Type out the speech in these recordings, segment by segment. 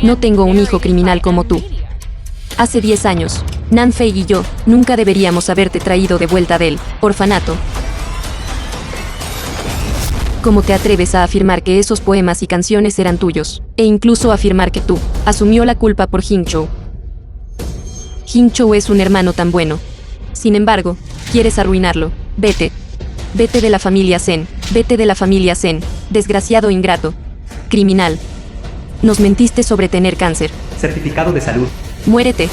No tengo un hijo criminal como tú. Hace 10 años, Nanfei y yo nunca deberíamos haberte traído de vuelta del orfanato. ¿Cómo te atreves a afirmar que esos poemas y canciones eran tuyos? E incluso afirmar que tú asumió la culpa por Hinchou. Hinchou es un hermano tan bueno. Sin embargo, quieres arruinarlo. Vete. Vete de la familia Zen. Vete de la familia Zen. Desgraciado ingrato. Criminal. Nos mentiste sobre tener cáncer. Certificado de salud. Muérete.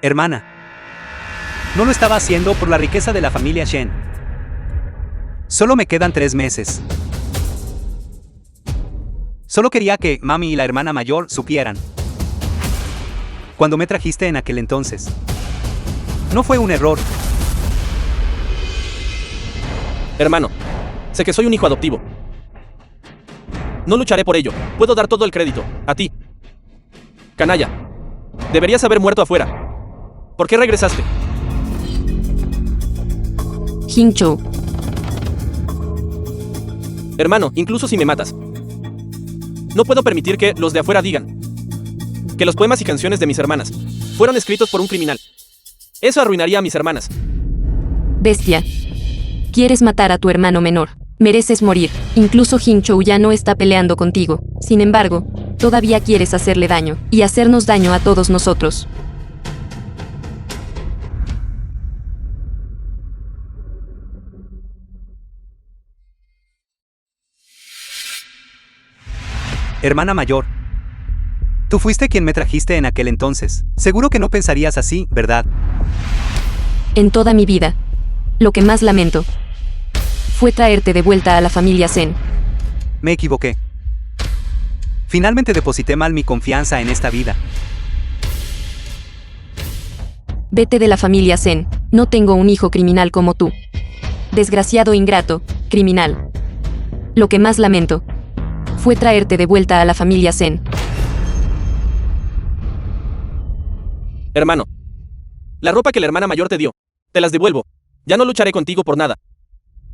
Hermana. No lo estaba haciendo por la riqueza de la familia Shen. Solo me quedan 3 meses. Solo quería que mami y la hermana mayor supieran. Cuando me trajiste en aquel entonces. No fue un error. Hermano, sé que soy un hijo adoptivo. No lucharé por ello. Puedo dar todo el crédito a ti. Canalla. Deberías haber muerto afuera. ¿Por qué regresaste? Hinchou. Hermano, incluso si me matas, no puedo permitir que los de afuera digan que los poemas y canciones de mis hermanas fueron escritos por un criminal. Eso arruinaría a mis hermanas. Bestia. Quieres matar a tu hermano menor. Mereces morir. Incluso Hinchou ya no está peleando contigo. Sin embargo, todavía quieres hacerle daño y hacernos daño a todos nosotros. Hermana mayor. Tú fuiste quien me trajiste en aquel entonces. Seguro que no pensarías así, ¿verdad? En toda mi vida, lo que más lamento fue traerte de vuelta a la familia Zen. Me equivoqué. Finalmente deposité mal mi confianza en esta vida. Vete de la familia Zen. No tengo un hijo criminal como tú. Desgraciado ingrato, criminal. Lo que más lamento fue traerte de vuelta a la familia Zen. Hermano, la ropa que la hermana mayor te dio, te las devuelvo. Ya no lucharé contigo por nada.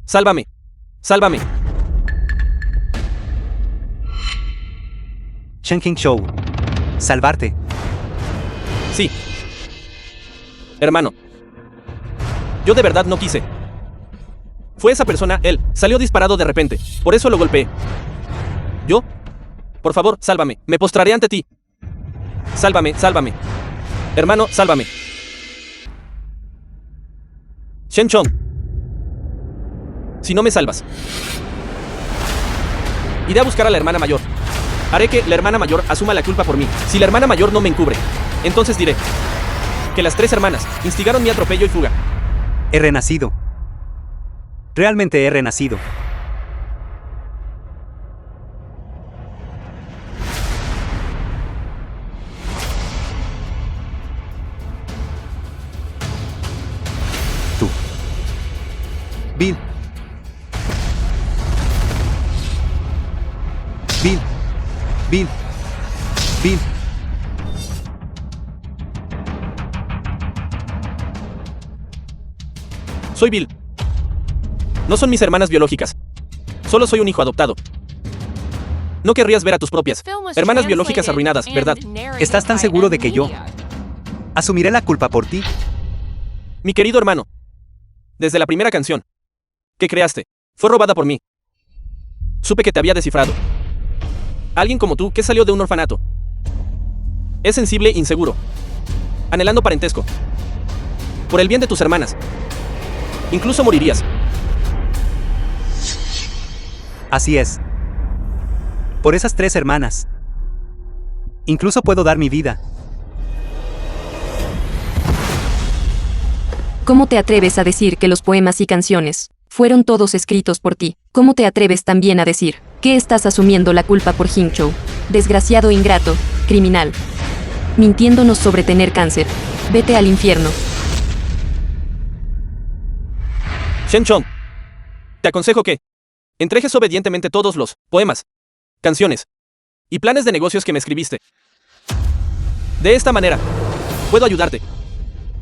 Sálvame. Sálvame. Shen Hinchou. Salvarte. Sí. Hermano. Yo de verdad no quise. Fue esa persona, él. Salió disparado de repente. Por eso lo golpeé. ¿Yo? Por favor, sálvame. Me postraré ante ti. Sálvame, sálvame. Hermano, sálvame. Shen Chong. Si no me salvas, iré a buscar a la hermana mayor. Haré que la hermana mayor asuma la culpa por mí. Si la hermana mayor no me encubre, entonces diré que las 3 hermanas instigaron mi atropello y fuga. He renacido. Realmente he renacido. Tú. Bill. Bill. Bill. Bill. Soy Bill. No son mis hermanas biológicas. Solo soy un hijo adoptado. No querrías ver a tus propias hermanas biológicas arruinadas, ¿verdad? ¿Estás tan seguro de que yo asumiré la culpa por ti? Mi querido hermano, desde la primera canción que creaste, fue robada por mí. Supe que te había descifrado. Alguien como tú que salió de un orfanato. Es sensible e inseguro, anhelando parentesco. Por el bien de tus hermanas. Incluso morirías. Así es. Por esas 3 hermanas. Incluso puedo dar mi vida. ¿Cómo te atreves a decir que los poemas y canciones fueron todos escritos por ti? ¿Cómo te atreves también a decir que estás asumiendo la culpa por Hinchou? Desgraciado ingrato, criminal. Mintiéndonos sobre tener cáncer. Vete al infierno. Shen Chong, te aconsejo que entregues obedientemente todos los poemas, canciones y planes de negocios que me escribiste. De esta manera, puedo ayudarte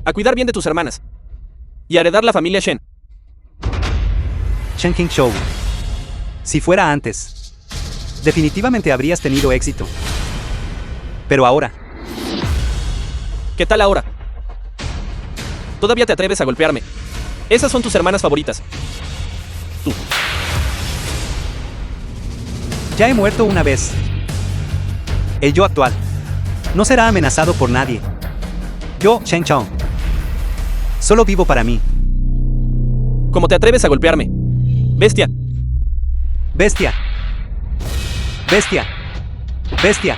a cuidar bien de tus hermanas y a heredar la familia Shen. Chen Qingzhou. Si fuera antes, definitivamente habrías tenido éxito. Pero ahora, ¿Qué tal ahora? ¿Todavía te atreves a golpearme? Esas son tus hermanas favoritas. Tú. ya he muerto una vez. El yo actual no será amenazado por nadie. Yo, Chen Chong, solo vivo para mí. ¿Cómo te atreves a golpearme? Bestia. Bestia. Bestia. Bestia.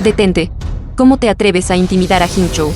Detente. ¿Cómo te atreves a intimidar a Qingzhou?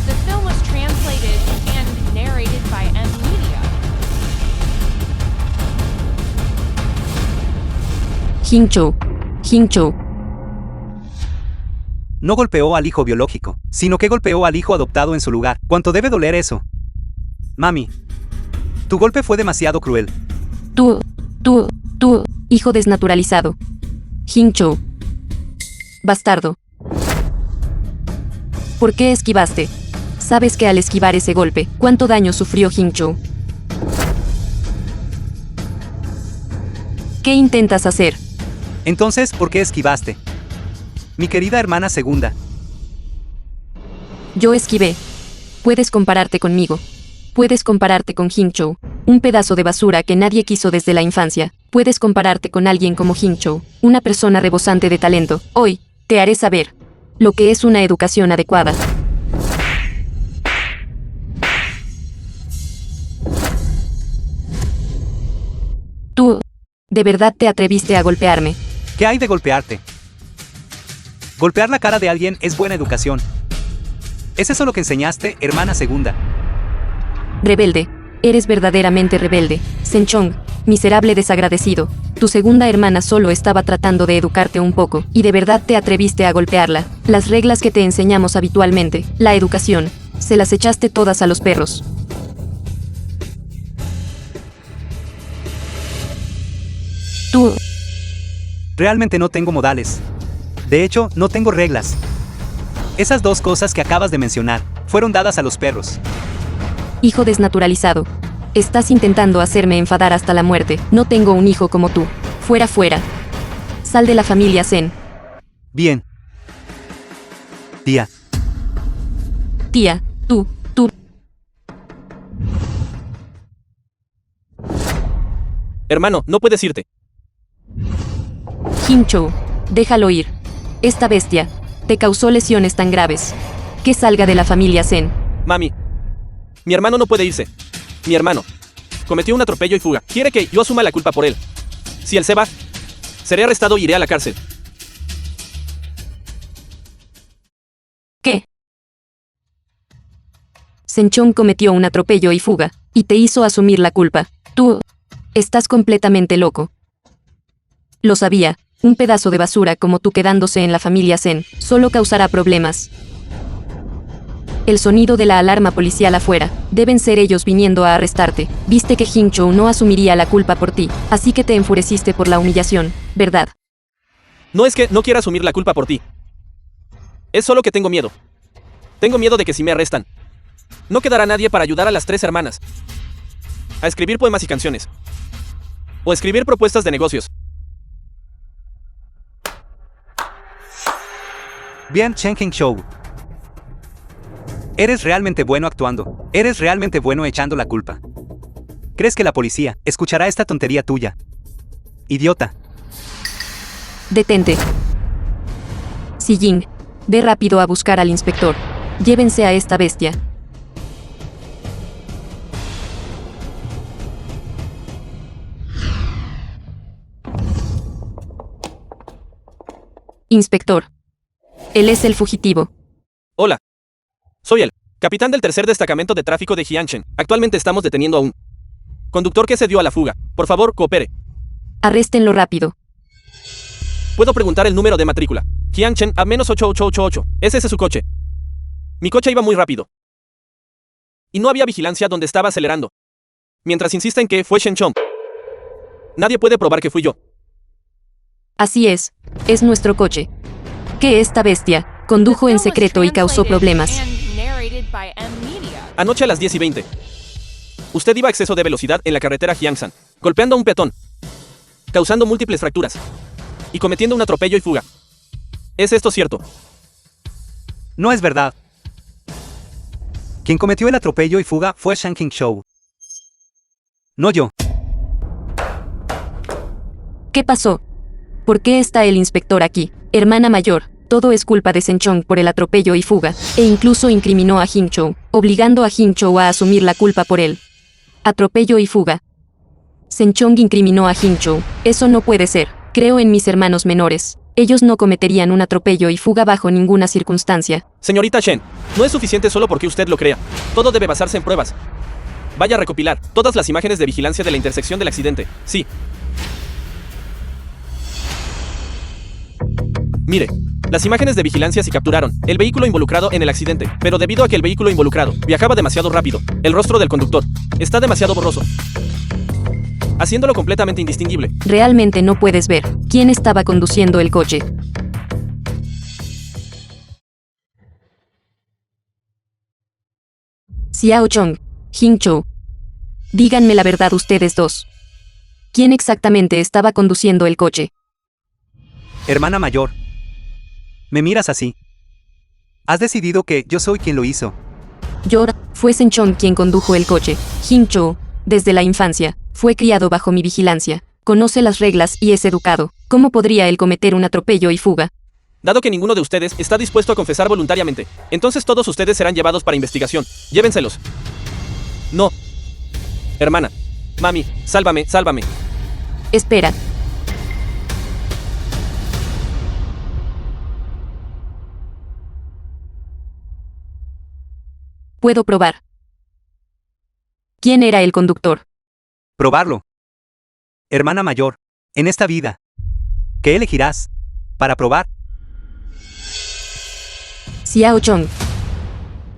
The film was translated and narrated by M Media. Qingzhou. Qingzhou. No golpeó al hijo biológico, sino que golpeó al hijo adoptado en su lugar. ¿Cuánto debe doler eso? Mami, tu golpe fue demasiado cruel. Tú, hijo desnaturalizado. Qingzhou. Bastardo. ¿Por qué esquivaste? Sabes que al esquivar ese golpe, ¿cuánto daño sufrió Qingzhou? ¿Qué intentas hacer? Entonces, ¿por qué esquivaste? Mi querida hermana segunda. Yo esquivé. Puedes compararte conmigo. Puedes compararte con Qingzhou, un pedazo de basura que nadie quiso desde la infancia. Puedes compararte con alguien como Qingzhou, una persona rebosante de talento. Hoy, te haré saber lo que es una educación adecuada. Tú, ¿de verdad te atreviste a golpearme? ¿Qué hay de golpearte? Golpear la cara de alguien es buena educación. ¿Es eso lo que enseñaste, hermana segunda? Rebelde. Eres verdaderamente rebelde. Senchong, miserable desagradecido. Tu segunda hermana solo estaba tratando de educarte un poco, y de verdad te atreviste a golpearla. Las reglas que te enseñamos habitualmente, la educación, se las echaste todas a los perros. Tú, Realmente no tengo modales. De hecho, no tengo reglas. Esas dos cosas que acabas de mencionar fueron dadas a los perros. hijo desnaturalizado. Estás intentando hacerme enfadar hasta la muerte. No tengo un hijo como tú. Fuera, fuera. Sal de la familia Zen. Bien. Tía, Tía, tú. Hermano, no puedes irte. Qingzhou, déjalo ir. Esta bestia te causó lesiones tan graves. Que salga de la familia Zen. Mami. Mi hermano no puede irse. Mi hermano cometió un atropello y fuga. Quiere que yo asuma la culpa por él. Si él se va, seré arrestado y iré a la cárcel. ¿Qué? Senchong cometió un atropello y fuga, y te hizo asumir la culpa. Tú estás completamente loco. Lo sabía. Un pedazo de basura como tú quedándose en la familia Zen solo causará problemas. El sonido de la alarma policial afuera. Deben ser ellos viniendo a arrestarte. Viste que Qingzhou no asumiría la culpa por ti, así que te enfureciste por la humillación, ¿verdad? No es que no quiera asumir la culpa por ti. Es solo que tengo miedo. Tengo miedo de que si me arrestan, no quedará nadie para ayudar a las 3 hermanas a escribir poemas y canciones. O escribir propuestas de negocios. bien Chen Qingzhou. Eres realmente bueno actuando. Eres realmente bueno echando la culpa. ¿Crees que la policía escuchará esta tontería tuya? Idiota. Detente. Si Ying, ve rápido a buscar al inspector. Llévense a esta bestia. Inspector. Él es el fugitivo. Hola. Soy el capitán del tercer destacamento de tráfico de Jianchen. Actualmente estamos deteniendo a un Conductor que se dio a la fuga. Por favor, coopere. Arréstenlo rápido. Puedo preguntar el número de matrícula. Jiangchen a -8888. ¿Es ese su coche? Mi coche iba muy rápido. Y no había vigilancia donde estaba acelerando. Mientras insisten que fue Shen Chong. Nadie puede probar que fui yo. Así es nuestro coche. Que esta bestia condujo en secreto y causó problemas. And narrated by M-Media. Anoche a las 10:20. Usted iba a exceso de velocidad en la carretera Jiangsan, golpeando a un peatón, causando múltiples fracturas y cometiendo un atropello y fuga. ¿Es esto cierto? No es verdad. Quien cometió el atropello y fuga fue Shang Hingzhou. No yo. ¿Qué pasó? ¿Por qué está el inspector aquí? Hermana mayor, todo es culpa de Shen Chong por el atropello y fuga, e incluso incriminó a Hingzhou, obligando a Hingzhou a asumir la culpa por él. Atropello y fuga. Shen Chong incriminó a Hingzhou. Eso no puede ser. Creo en mis hermanos menores. Ellos no cometerían un atropello y fuga bajo ninguna circunstancia. Señorita Shen, no es suficiente solo porque usted lo crea. Todo debe basarse en pruebas. Vaya a recopilar todas las imágenes de vigilancia de la intersección del accidente. Sí. Mire, las imágenes de vigilancia sí capturaron el vehículo involucrado en el accidente, pero debido a que el vehículo involucrado viajaba demasiado rápido, el rostro del conductor está demasiado borroso, haciéndolo completamente indistinguible. Realmente no puedes ver quién estaba conduciendo el coche. Xiao Chong, Hingzhou. Díganme la verdad ustedes dos. ¿Quién exactamente estaba conduciendo el coche? Hermana mayor. Me miras así. Has decidido que yo soy quien lo hizo. Fue Shen Chong quien condujo el coche. Hingzhou, desde la infancia, fue criado bajo mi vigilancia. Conoce las reglas y es educado. ¿Cómo podría él cometer un atropello y fuga? Dado que ninguno de ustedes está dispuesto a confesar voluntariamente, entonces todos ustedes serán llevados para investigación. Llévenselos. No. Hermana. Mami, sálvame, sálvame. Espera. Puedo probar. ¿Quién era el conductor? Probarlo. Hermana mayor, en esta vida. ¿Qué elegirás para probar? Xiao Chong.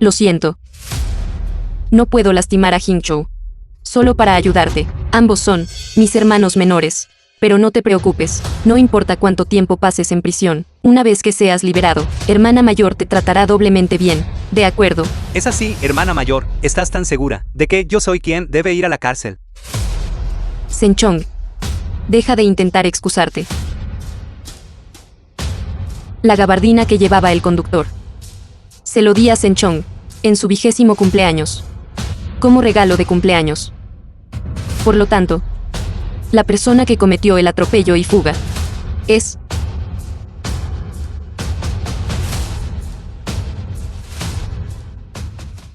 Lo siento. No puedo lastimar a Hingzhou. Solo para ayudarte. Ambos son mis hermanos menores. Pero no te preocupes, no importa cuánto tiempo pases en prisión. Una vez que seas liberado, hermana mayor te tratará doblemente bien. ¿De acuerdo? Es así, hermana mayor. ¿Estás tan segura de que yo soy quien debe ir a la cárcel? Shen Chong. Deja de intentar excusarte. La gabardina que llevaba el conductor. Se lo di a Shen Chong en su 20º cumpleaños. Como regalo de cumpleaños. Por lo tanto, la persona que cometió el atropello y fuga es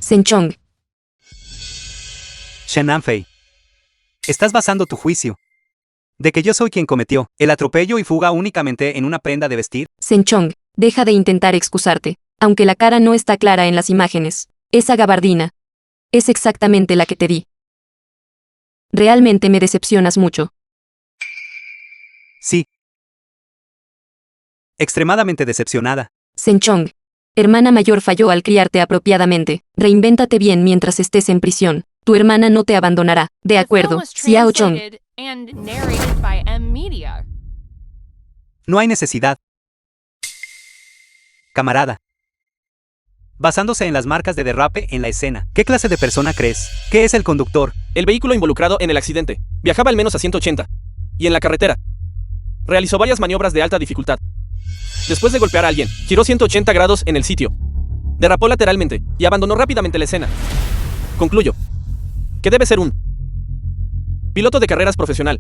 Shen Chong. Shen Anfei. Estás basando tu juicio de que yo soy quien cometió el atropello y fuga únicamente en una prenda de vestir. Shen Chong, deja de intentar excusarte, aunque la cara no está clara en las imágenes. Esa gabardina es exactamente la que te di. Realmente me decepcionas mucho. Sí. Extremadamente decepcionada. Shen Chong. Hermana mayor falló al criarte apropiadamente. Reinvéntate bien mientras estés en prisión. Tu hermana no te abandonará. De acuerdo, Xiao Chong. And narrated by M-Media. No hay necesidad. Camarada. Basándose en las marcas de derrape en la escena, ¿qué clase de persona crees que es el conductor? El vehículo involucrado en el accidente viajaba al menos a 180. Y en la carretera realizó varias maniobras de alta dificultad. Después de golpear a alguien, giró 180 grados en el sitio. Derrapó lateralmente y abandonó rápidamente la escena. Concluyo que debe ser un piloto de carreras profesional.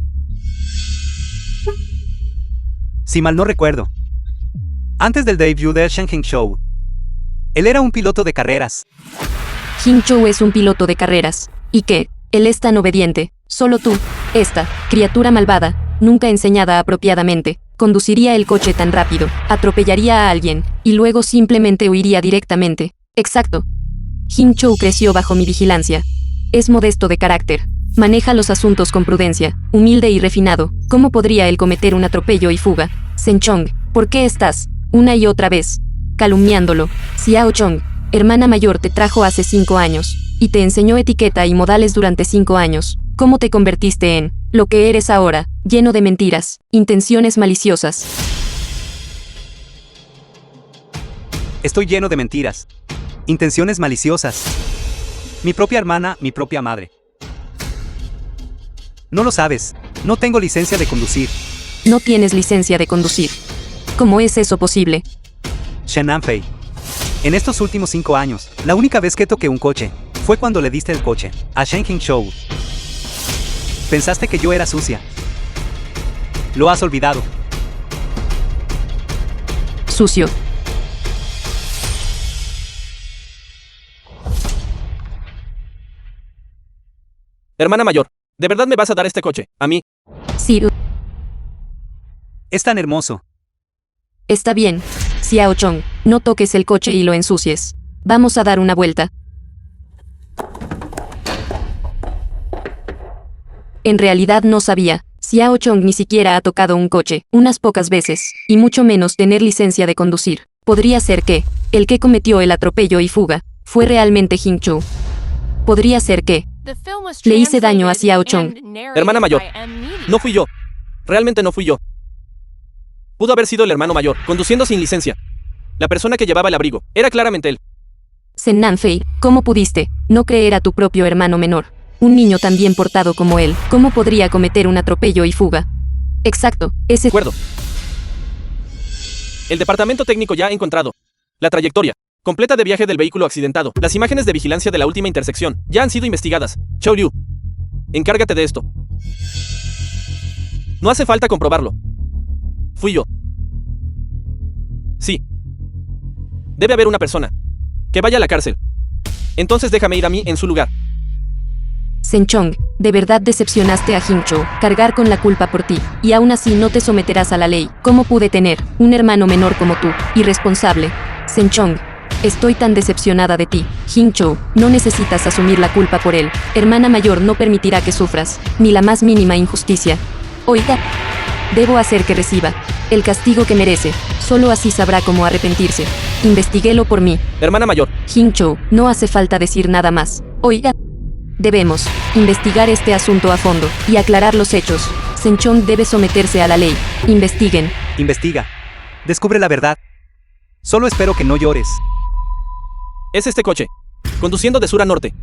Si mal no recuerdo, antes del debut de Shen Hingzhou, él era un piloto de carreras. Hingzhou es un piloto de carreras. ¿Y qué? Él es tan obediente. Solo tú, esta criatura malvada, nunca enseñada apropiadamente, conduciría el coche tan rápido, atropellaría a alguien, y luego simplemente huiría directamente. Exacto. Hingzhou creció bajo mi vigilancia. Es modesto de carácter. Maneja los asuntos con prudencia, humilde y refinado. ¿Cómo podría él cometer un atropello y fuga? Shen Chong, ¿por qué estás, una y otra vez, calumniándolo? Xiao Chong, hermana mayor te trajo hace 5 años, y te enseñó etiqueta y modales durante 5 años. ¿Cómo te convertiste en lo que eres ahora, lleno de mentiras, intenciones maliciosas? Estoy lleno de mentiras. Intenciones maliciosas. Mi propia hermana, mi propia madre. No lo sabes. No tengo licencia de conducir. No tienes licencia de conducir. ¿Cómo es eso posible? Shen Nanfei. En estos últimos 5 años, la única vez que toqué un coche fue cuando le diste el coche a Shen Qingzhou. Pensaste que yo era sucia. Lo has olvidado. Sucio. Hermana mayor, ¿de verdad me vas a dar este coche? A mí. Sí, Es tan hermoso. está bien. Xiao Chong, no toques el coche y lo ensucies. Vamos a dar una vuelta. En realidad no sabía. Xiao Chong ni siquiera ha tocado un coche, unas pocas veces, y mucho menos tener licencia de conducir. Podría ser que el que cometió el atropello y fuga fue realmente Qingzhou. Podría ser que The film was Le hice daño a translated Xiao Chong. and narrated Hermana mayor, by M. Media. no fui yo. Realmente no fui yo. Pudo haber sido el hermano mayor, conduciendo sin licencia. La persona que llevaba el abrigo era claramente él. Shen Nanfei, ¿cómo pudiste no creer a tu propio hermano menor? Un niño tan bien portado como él, ¿cómo podría cometer un atropello y fuga? Exacto, ese... De acuerdo. El departamento técnico ya ha encontrado la trayectoria completa de viaje del vehículo accidentado. Las imágenes de vigilancia de la última intersección ya han sido investigadas. Chou Liu, encárgate de esto. No hace falta comprobarlo. Fui yo. Sí. Debe haber una persona que vaya a la cárcel. Entonces déjame ir a mí en su lugar. Shen Chong, de verdad decepcionaste a Qingzhou, cargar con la culpa por ti, y aún así no te someterás a la ley. ¿Cómo pude tener un hermano menor como tú, irresponsable? Shen Chong, estoy tan decepcionada de ti. Qingzhou, no necesitas asumir la culpa por él. Hermana mayor no permitirá que sufras, ni la más mínima injusticia. Oiga, debo hacer que reciba el castigo que merece. Solo así sabrá cómo arrepentirse. Investiguélo por mí. Hermana mayor, Qingzhou, no hace falta decir nada más. Oiga, debemos investigar este asunto a fondo y aclarar los hechos. Shen Chong debe someterse a la ley. Investiguen. Investiga. Descubre la verdad. Solo espero que no llores. es este coche, conduciendo de sur a norte.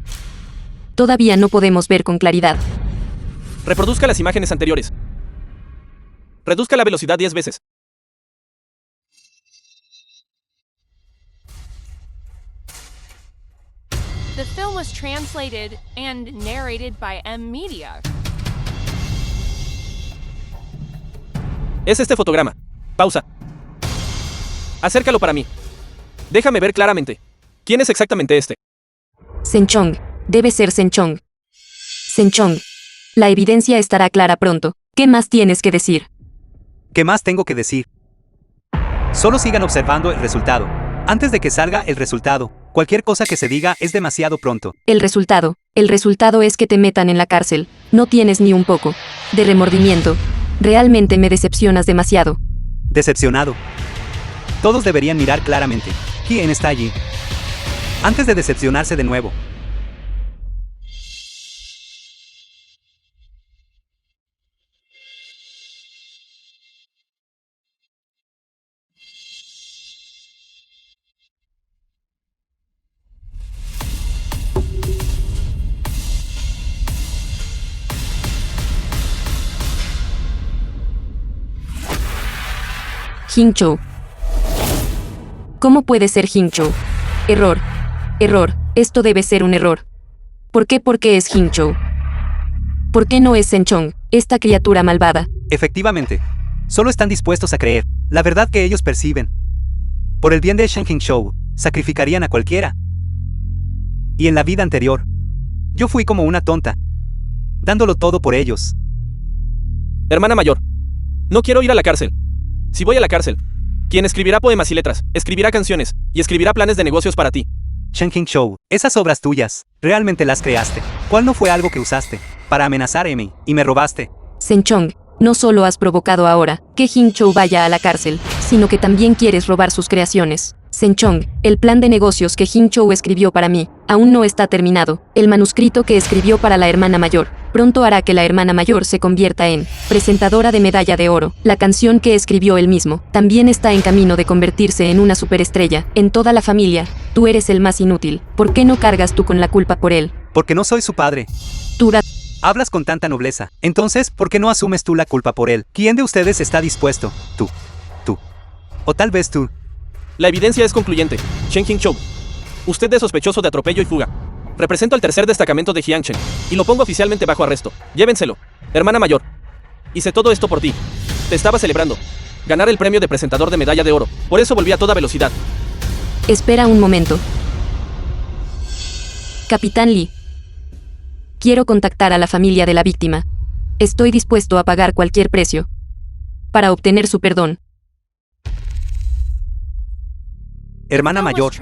Todavía no podemos ver con claridad. Reproduzca las imágenes anteriores. Reduzca la velocidad 10 veces. The film was translated and narrated by M. Media. Es este fotograma. Pausa. Acércalo para mí. Déjame ver claramente. ¿Quién es exactamente este? Shen Chong. Debe ser Shen Chong. Shen Chong. La evidencia estará clara pronto. ¿Qué más tienes que decir? ¿Qué más tengo que decir? Solo sigan observando el resultado. Antes de que salga el resultado, cualquier cosa que se diga es demasiado pronto. El resultado es que te metan en la cárcel. No tienes ni un poco de remordimiento. Realmente me decepcionas demasiado. Decepcionado. Todos deberían mirar claramente. ¿Quién está allí? Antes de decepcionarse de nuevo. Qingzhou. ¿Cómo puede ser Qingzhou? Error. Error. Esto debe ser un error. ¿Por qué? ¿Por qué es Qingzhou? ¿Por qué no es Shen Chong, esta criatura malvada? Efectivamente. Solo están dispuestos a creer la verdad que ellos perciben. Por el bien de Shen Qingzhou, sacrificarían a cualquiera. Y en la vida anterior, yo fui como una tonta, dándolo todo por ellos. Hermana mayor. No quiero ir a la cárcel. Si voy a la cárcel, quien escribirá poemas y letras, escribirá canciones, y escribirá planes de negocios para ti. Shen Qingzhou, esas obras tuyas, realmente las creaste. ¿Cuál no fue algo que usaste? para amenazar a Amy, y me robaste. Shen Chong, no solo has provocado ahora que Jin Chou vaya a la cárcel, sino que también quieres robar sus creaciones. Shen Chong, el plan de negocios que Jin Chou escribió para mí, aún no está terminado. El manuscrito que escribió para la hermana mayor, pronto hará que la hermana mayor se convierta en presentadora de medalla de oro. La canción que escribió él mismo, también está en camino de convertirse en una superestrella. En toda la familia, tú eres el más inútil. ¿Por qué no cargas tú con la culpa por él? Porque no soy su padre. Tura. Hablas con tanta nobleza. Entonces, ¿por qué no asumes tú la culpa por él? ¿Quién de ustedes está dispuesto? Tú. O tal vez tú. La evidencia es concluyente. Shen Qingchou. Usted es sospechoso de atropello y fuga. Represento al tercer destacamento de Jiangchen, y lo pongo oficialmente bajo arresto. Llévenselo, hermana mayor. Hice todo esto por ti. Te estaba celebrando. Ganar el premio de presentador de medalla de oro. Por eso volví a toda velocidad. Espera un momento. Capitán Lee. Quiero contactar a la familia de la víctima. Estoy dispuesto a pagar cualquier precio para obtener su perdón. Hermana mayor,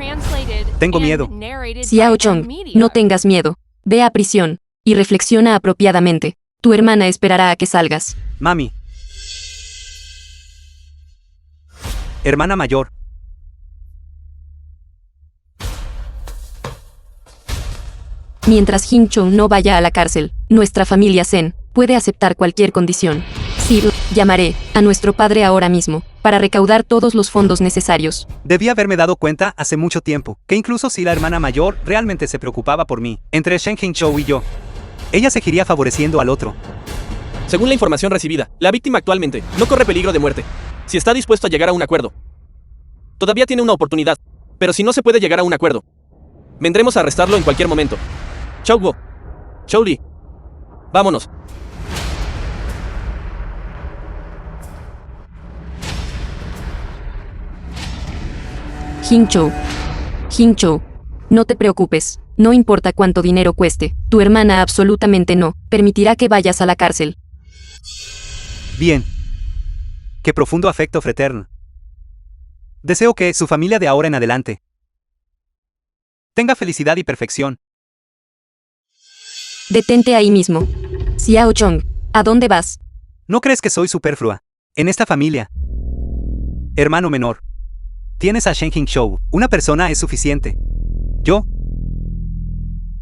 tengo miedo. Xiao Chong, no tengas miedo. Ve a prisión y reflexiona apropiadamente. Tu hermana esperará a que salgas. Mami. Hermana mayor. Mientras Jin Chou no vaya a la cárcel, nuestra familia Zen puede aceptar cualquier condición. Sí, llamaré a nuestro padre ahora mismo para recaudar todos los fondos necesarios. Debí haberme dado cuenta hace mucho tiempo que incluso si la hermana mayor realmente se preocupaba por mí, entre Shen Qingchou y yo, ella seguiría favoreciendo al otro. Según la información recibida, la víctima actualmente no corre peligro de muerte. Si está dispuesto a llegar a un acuerdo, todavía tiene una oportunidad. Pero si no se puede llegar a un acuerdo, vendremos a arrestarlo en cualquier momento. Chao Guo. Chou Li. Vámonos. Jin Chou, no te preocupes, no importa cuánto dinero cueste, tu hermana absolutamente no permitirá que vayas a la cárcel. Bien. Qué profundo afecto fraterno. Deseo que su familia de ahora en adelante tenga felicidad y perfección. Detente ahí mismo. Xiao Chong, ¿a dónde vas? ¿No crees que soy superflua en esta familia? Hermano menor. Tienes a Shen Qingchou. Una persona es suficiente. Yo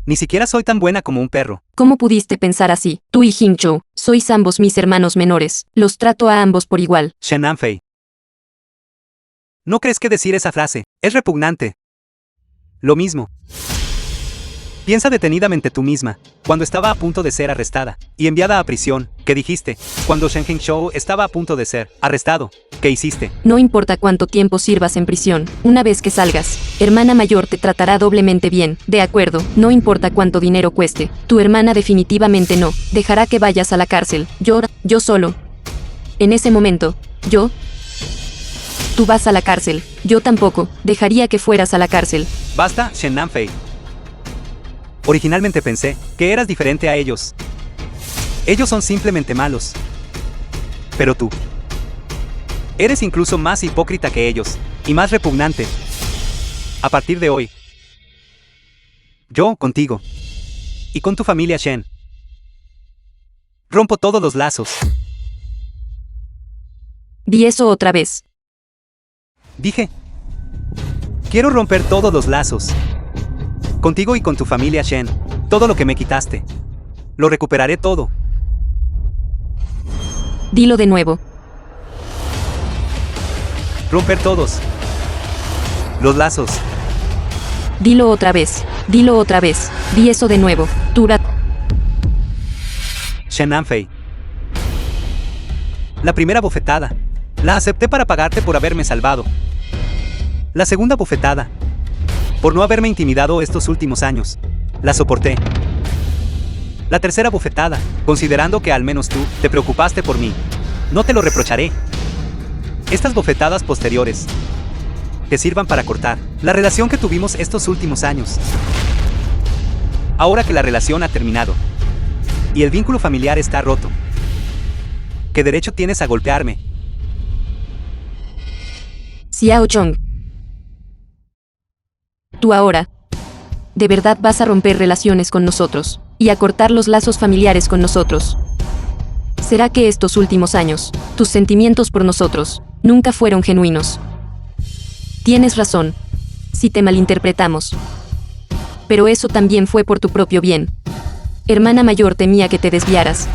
ni siquiera soy tan buena como un perro. ¿Cómo pudiste pensar así? Tú y Jin Chou, sois ambos mis hermanos menores. Los trato a ambos por igual. Shen Anfei. ¿No crees que decir esa frase es repugnante? Lo mismo. Piensa detenidamente tú misma, cuando estaba a punto de ser arrestada y enviada a prisión, ¿qué dijiste? Cuando Shen Qingchou estaba a punto de ser arrestado, ¿qué hiciste? No importa cuánto tiempo sirvas en prisión, una vez que salgas, hermana mayor te tratará doblemente bien, de acuerdo, no importa cuánto dinero cueste, tu hermana definitivamente no, dejará que vayas a la cárcel, yo solo. En ese momento, tú vas a la cárcel, yo tampoco, dejaría que fueras a la cárcel. Basta, Shen Anfei. Originalmente pensé que eras diferente a ellos. Ellos son simplemente malos. Pero tú eres incluso más hipócrita que ellos, y más repugnante. A partir de hoy, yo contigo, y con tu familia Shen, rompo todos los lazos. Di eso otra vez. Dije, quiero romper todos los lazos. Contigo y con tu familia Shen, todo lo que me quitaste, lo recuperaré todo. Dilo de nuevo. Romper todos los lazos. Dilo otra vez, di eso de nuevo, Shen Anfei. La primera bofetada, la acepté para pagarte por haberme salvado. La segunda bofetada, por no haberme intimidado estos últimos años, la soporté. La tercera bofetada, considerando que al menos tú te preocupaste por mí, no te lo reprocharé. Estas bofetadas posteriores que sirvan para cortar la relación que tuvimos estos últimos años. Ahora que la relación ha terminado y el vínculo familiar está roto, ¿qué derecho tienes a golpearme? Xiao Chong. Tú ahora, ¿de verdad vas a romper relaciones con nosotros? y acortar los lazos familiares con nosotros. ¿Será que estos últimos años, tus sentimientos por nosotros, nunca fueron genuinos? Tienes razón, si te malinterpretamos. Pero eso también fue por tu propio bien. Hermana mayor temía que te desviaras.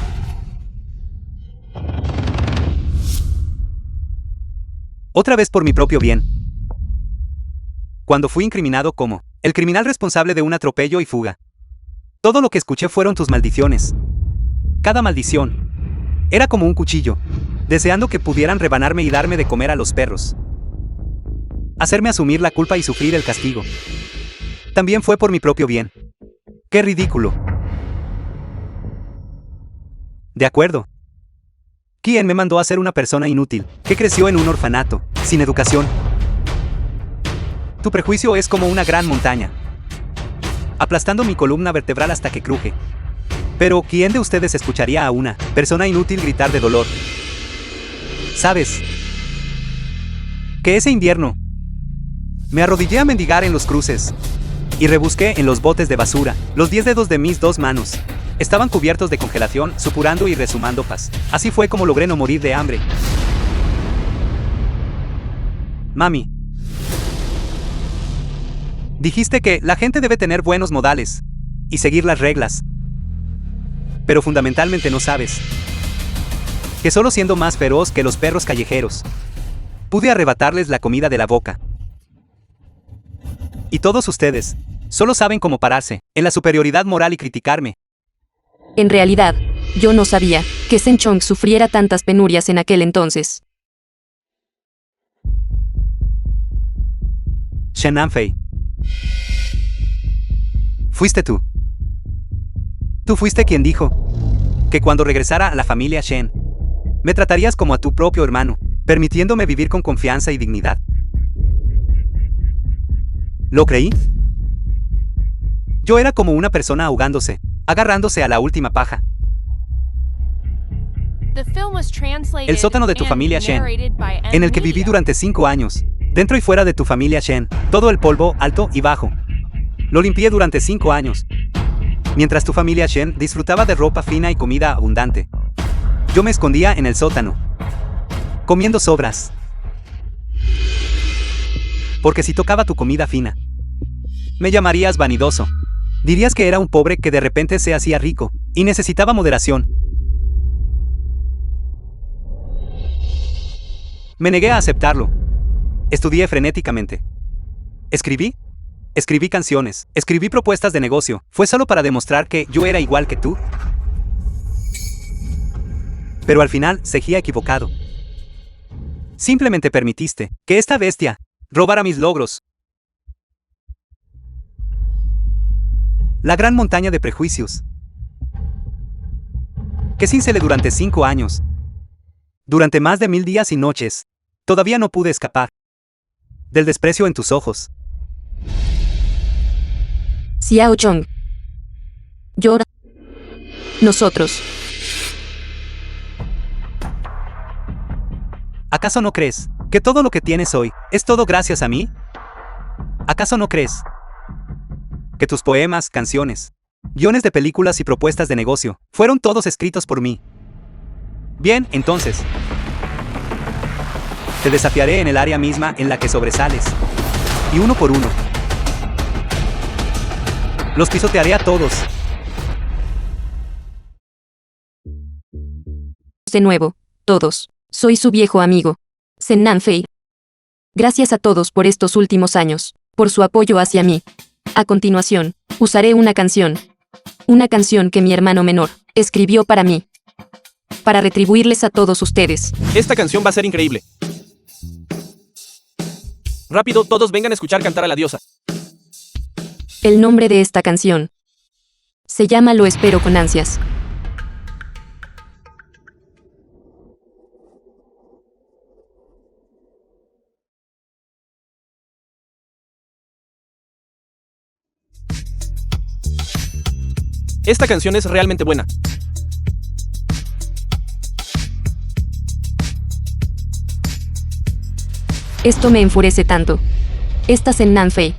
Otra vez por mi propio bien. Cuando fui incriminado como el criminal responsable de un atropello y fuga. Todo lo que escuché fueron tus maldiciones. Cada maldición era como un cuchillo, deseando que pudieran rebanarme y darme de comer a los perros. Hacerme asumir la culpa y sufrir el castigo. También fue por mi propio bien. ¡Qué ridículo! De acuerdo. ¿Quién me mandó a ser una persona inútil, que creció en un orfanato, sin educación? Tu prejuicio es como una gran montaña, aplastando mi columna vertebral hasta que cruje. Pero, ¿quién de ustedes escucharía a una persona inútil gritar de dolor? ¿Sabes? Que ese invierno me arrodillé a mendigar en los cruces y rebusqué en los botes de basura. Los 10 dedos de mis 2 manos estaban cubiertos de congelación, supurando y resumando paz. Así fue como logré no morir de hambre. Mami, dijiste que la gente debe tener buenos modales y seguir las reglas. Pero fundamentalmente no sabes que solo siendo más feroz que los perros callejeros, pude arrebatarles la comida de la boca. Y todos ustedes solo saben cómo pararse en la superioridad moral y criticarme. En realidad, yo no sabía que Shen Chong sufriera tantas penurias en aquel entonces. Shen Nanfei. Fuiste tú. Tú fuiste quien dijo que cuando regresara a la familia Shen, me tratarías como a tu propio hermano, permitiéndome vivir con confianza y dignidad. ¿Lo creí? Yo era como una persona ahogándose, agarrándose a la última paja. El sótano de tu familia Shen, en el que viví durante 5 años, dentro y fuera de tu familia Shen, todo el polvo, alto y bajo. Lo limpié durante 5 años. Mientras tu familia Shen disfrutaba de ropa fina y comida abundante, yo me escondía en el sótano, comiendo sobras. Porque si tocaba tu comida fina, me llamarías vanidoso. Dirías que era un pobre que de repente se hacía rico y necesitaba moderación. Me negué a aceptarlo. Estudié frenéticamente. Escribí canciones, escribí propuestas de negocio. ¿Fue solo para demostrar que yo era igual que tú? Pero al final seguía equivocado. Simplemente permitiste que esta bestia robara mis logros. La gran montaña de prejuicios que cincele durante 5 años. Durante más de 1000 días y noches, todavía no pude escapar del desprecio en tus ojos. Xiao Chong. Llora. Nosotros. ¿Acaso no crees que todo lo que tienes hoy es todo gracias a mí? ¿Acaso no crees que tus poemas, canciones, guiones de películas y propuestas de negocio fueron todos escritos por mí? Bien, entonces, te desafiaré en el área misma en la que sobresales, y uno por uno los pisotearé a todos. De nuevo, todos. Soy su viejo amigo, Shen Nanfei. Gracias a todos por estos últimos años, por su apoyo hacia mí. A continuación, usaré una canción. Una canción que mi hermano menor escribió para mí. Para retribuirles a todos ustedes. Esta canción va a ser increíble. Rápido, todos vengan a escuchar cantar a la diosa. El nombre de esta canción se llama Lo espero con ansias. Esta canción es realmente buena. Esto me enfurece tanto. Esta Shen Nanfei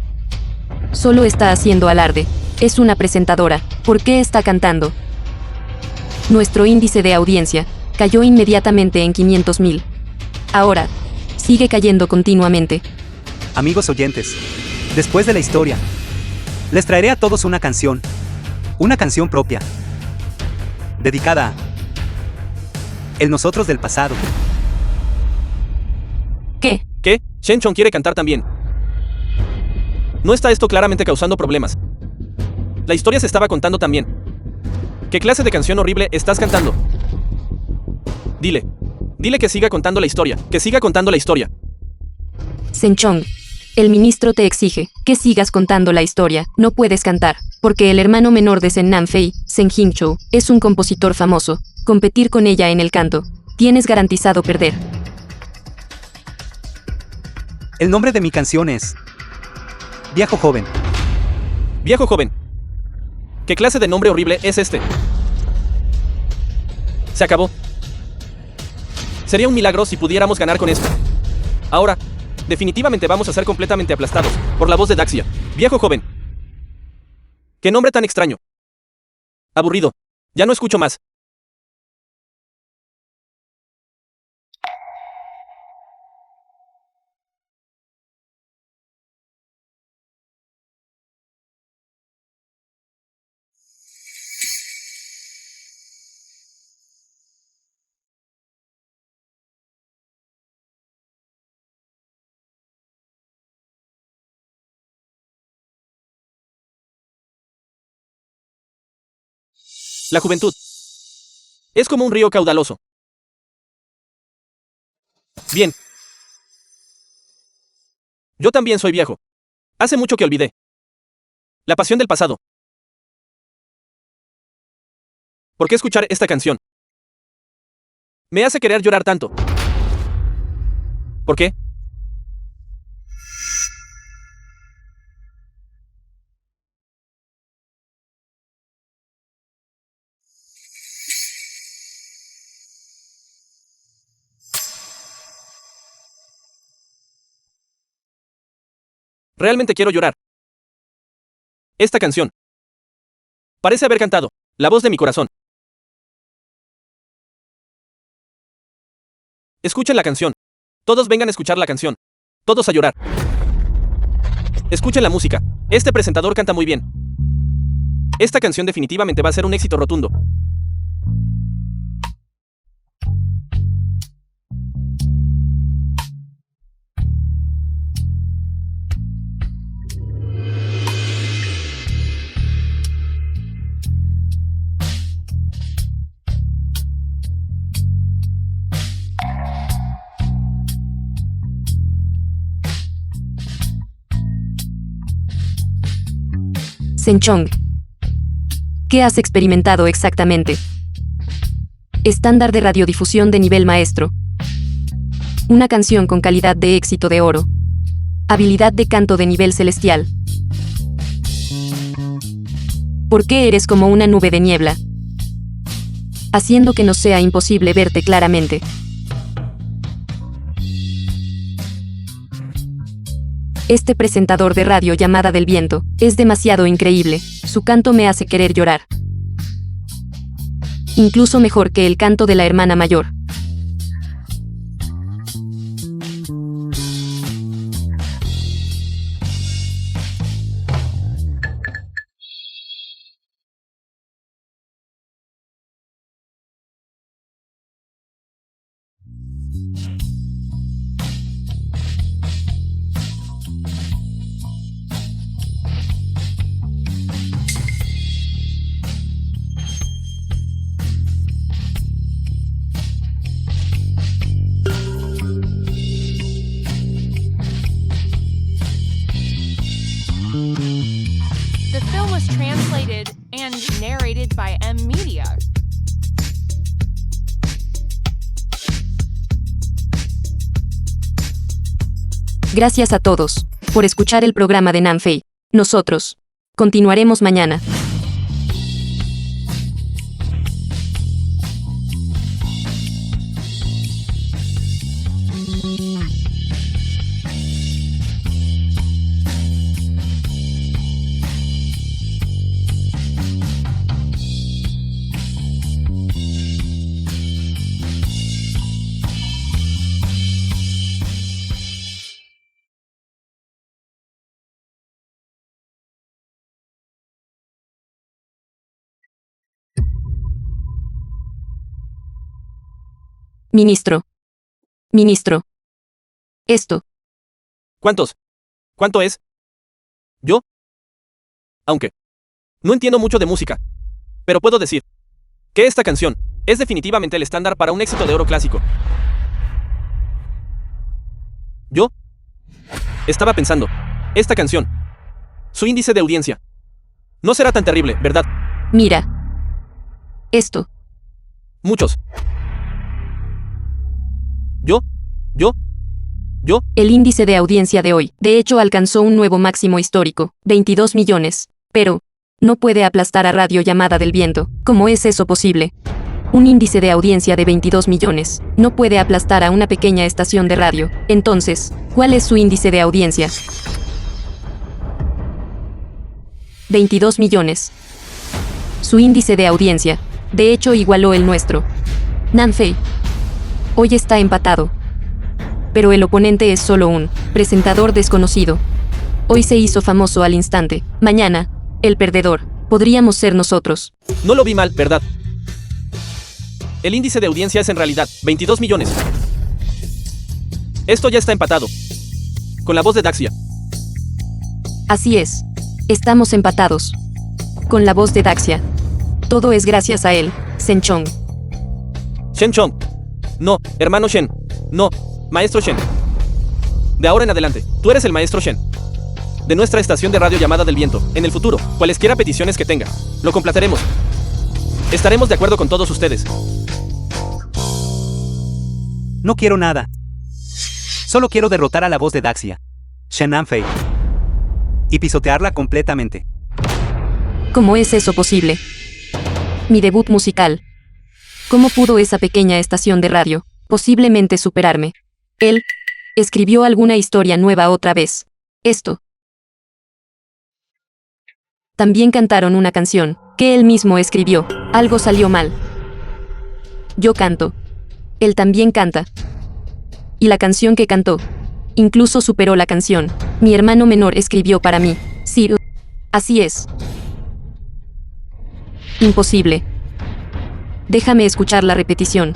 solo está haciendo alarde. Es una presentadora. ¿Por qué está cantando? Nuestro índice de audiencia cayó inmediatamente en 500.000. Ahora, sigue cayendo continuamente. Amigos oyentes, después de la historia, les traeré a todos una canción propia, dedicada a el nosotros del pasado. ¿Qué? ¿Qué? Shen Chong quiere cantar también. ¿No está esto claramente causando problemas? La historia se estaba contando también. ¿Qué clase de canción horrible estás cantando? Dile que siga contando la historia, que siga contando la historia. Shen Chong, el ministro te exige que sigas contando la historia. No puedes cantar, porque el hermano menor de Shen Nanfei, Shen Hingzhou, es un compositor famoso. Competir con ella en el canto. Tienes garantizado perder. El nombre de mi canción es Viejo Joven. Viejo joven. ¿Qué clase de nombre horrible es este? Se acabó. Sería un milagro si pudiéramos ganar con esto. Ahora, definitivamente vamos a ser completamente aplastados por la voz de Daxia. Viejo joven. ¿Qué nombre tan extraño? Aburrido. Ya no escucho más. La juventud es como un río caudaloso. Bien. Yo también soy viejo. Hace mucho que olvidé la pasión del pasado. ¿Por qué escuchar esta canción me hace querer llorar tanto? ¿Por qué? Realmente quiero llorar. Esta canción parece haber cantado la voz de mi corazón. Escuchen la canción. Todos vengan a escuchar la canción. Todos a llorar. Escuchen la música. Este presentador canta muy bien. Esta canción definitivamente va a ser un éxito rotundo. Shen Chong, ¿qué has experimentado exactamente? Estándar de radiodifusión de nivel maestro. Una canción con calidad de éxito de oro. Habilidad de canto de nivel celestial. ¿Por qué eres como una nube de niebla? Haciendo que nos sea imposible verte claramente. Este presentador de radio llamada del viento es demasiado increíble. Su canto me hace querer llorar. Incluso mejor que el canto de la hermana mayor. The film was translated and narrated by M Media. Gracias a todos por escuchar el programa de Nanfei. Nosotros continuaremos mañana. Ministro. Ministro. Esto. ¿Cuántos? ¿Cuánto es? ¿Yo? Aunque no entiendo mucho de música, pero puedo decir que esta canción es definitivamente el estándar para un éxito de oro clásico. Yo estaba pensando, esta canción, su índice de audiencia, no será tan terrible, ¿verdad? Mira. Esto. Muchos. Yo. El índice de audiencia de hoy, de hecho, alcanzó un nuevo máximo histórico, 22 millones. Pero no puede aplastar a Radio Llamada del Viento. ¿Cómo es eso posible? Un índice de audiencia de 22 millones no puede aplastar a una pequeña estación de radio. Entonces, ¿cuál es su índice de audiencia? 22 millones. Su índice de audiencia, de hecho, igualó el nuestro. Nanfei. Hoy está empatado. Pero el oponente es solo un presentador desconocido. Hoy se hizo famoso al instante. Mañana, el perdedor podríamos ser nosotros. No lo vi mal, ¿verdad? El índice de audiencia es en realidad 22 millones. Esto ya está empatado. Con la voz de Daxia. Así es. Estamos empatados. Con la voz de Daxia. Todo es gracias a él, Shen Chong. Shen Chong. No, hermano Shen. No, maestro Shen. De ahora en adelante, tú eres el maestro Shen. De nuestra estación de radio Llamada del Viento. En el futuro, cualesquiera peticiones que tenga, lo complaceremos. Estaremos de acuerdo con todos ustedes. No quiero nada. Solo quiero derrotar a la voz de Daxia, Shen Nanfei, y pisotearla completamente. ¿Cómo es eso posible? Mi debut musical. ¿Cómo pudo esa pequeña estación de radio posiblemente superarme? Él escribió alguna historia nueva otra vez. Esto. También cantaron una canción que él mismo escribió. Algo salió mal. Yo canto. Él también canta. Y la canción que cantó incluso superó la canción mi hermano menor escribió para mí. Sí, así es. Imposible. Déjame escuchar la repetición.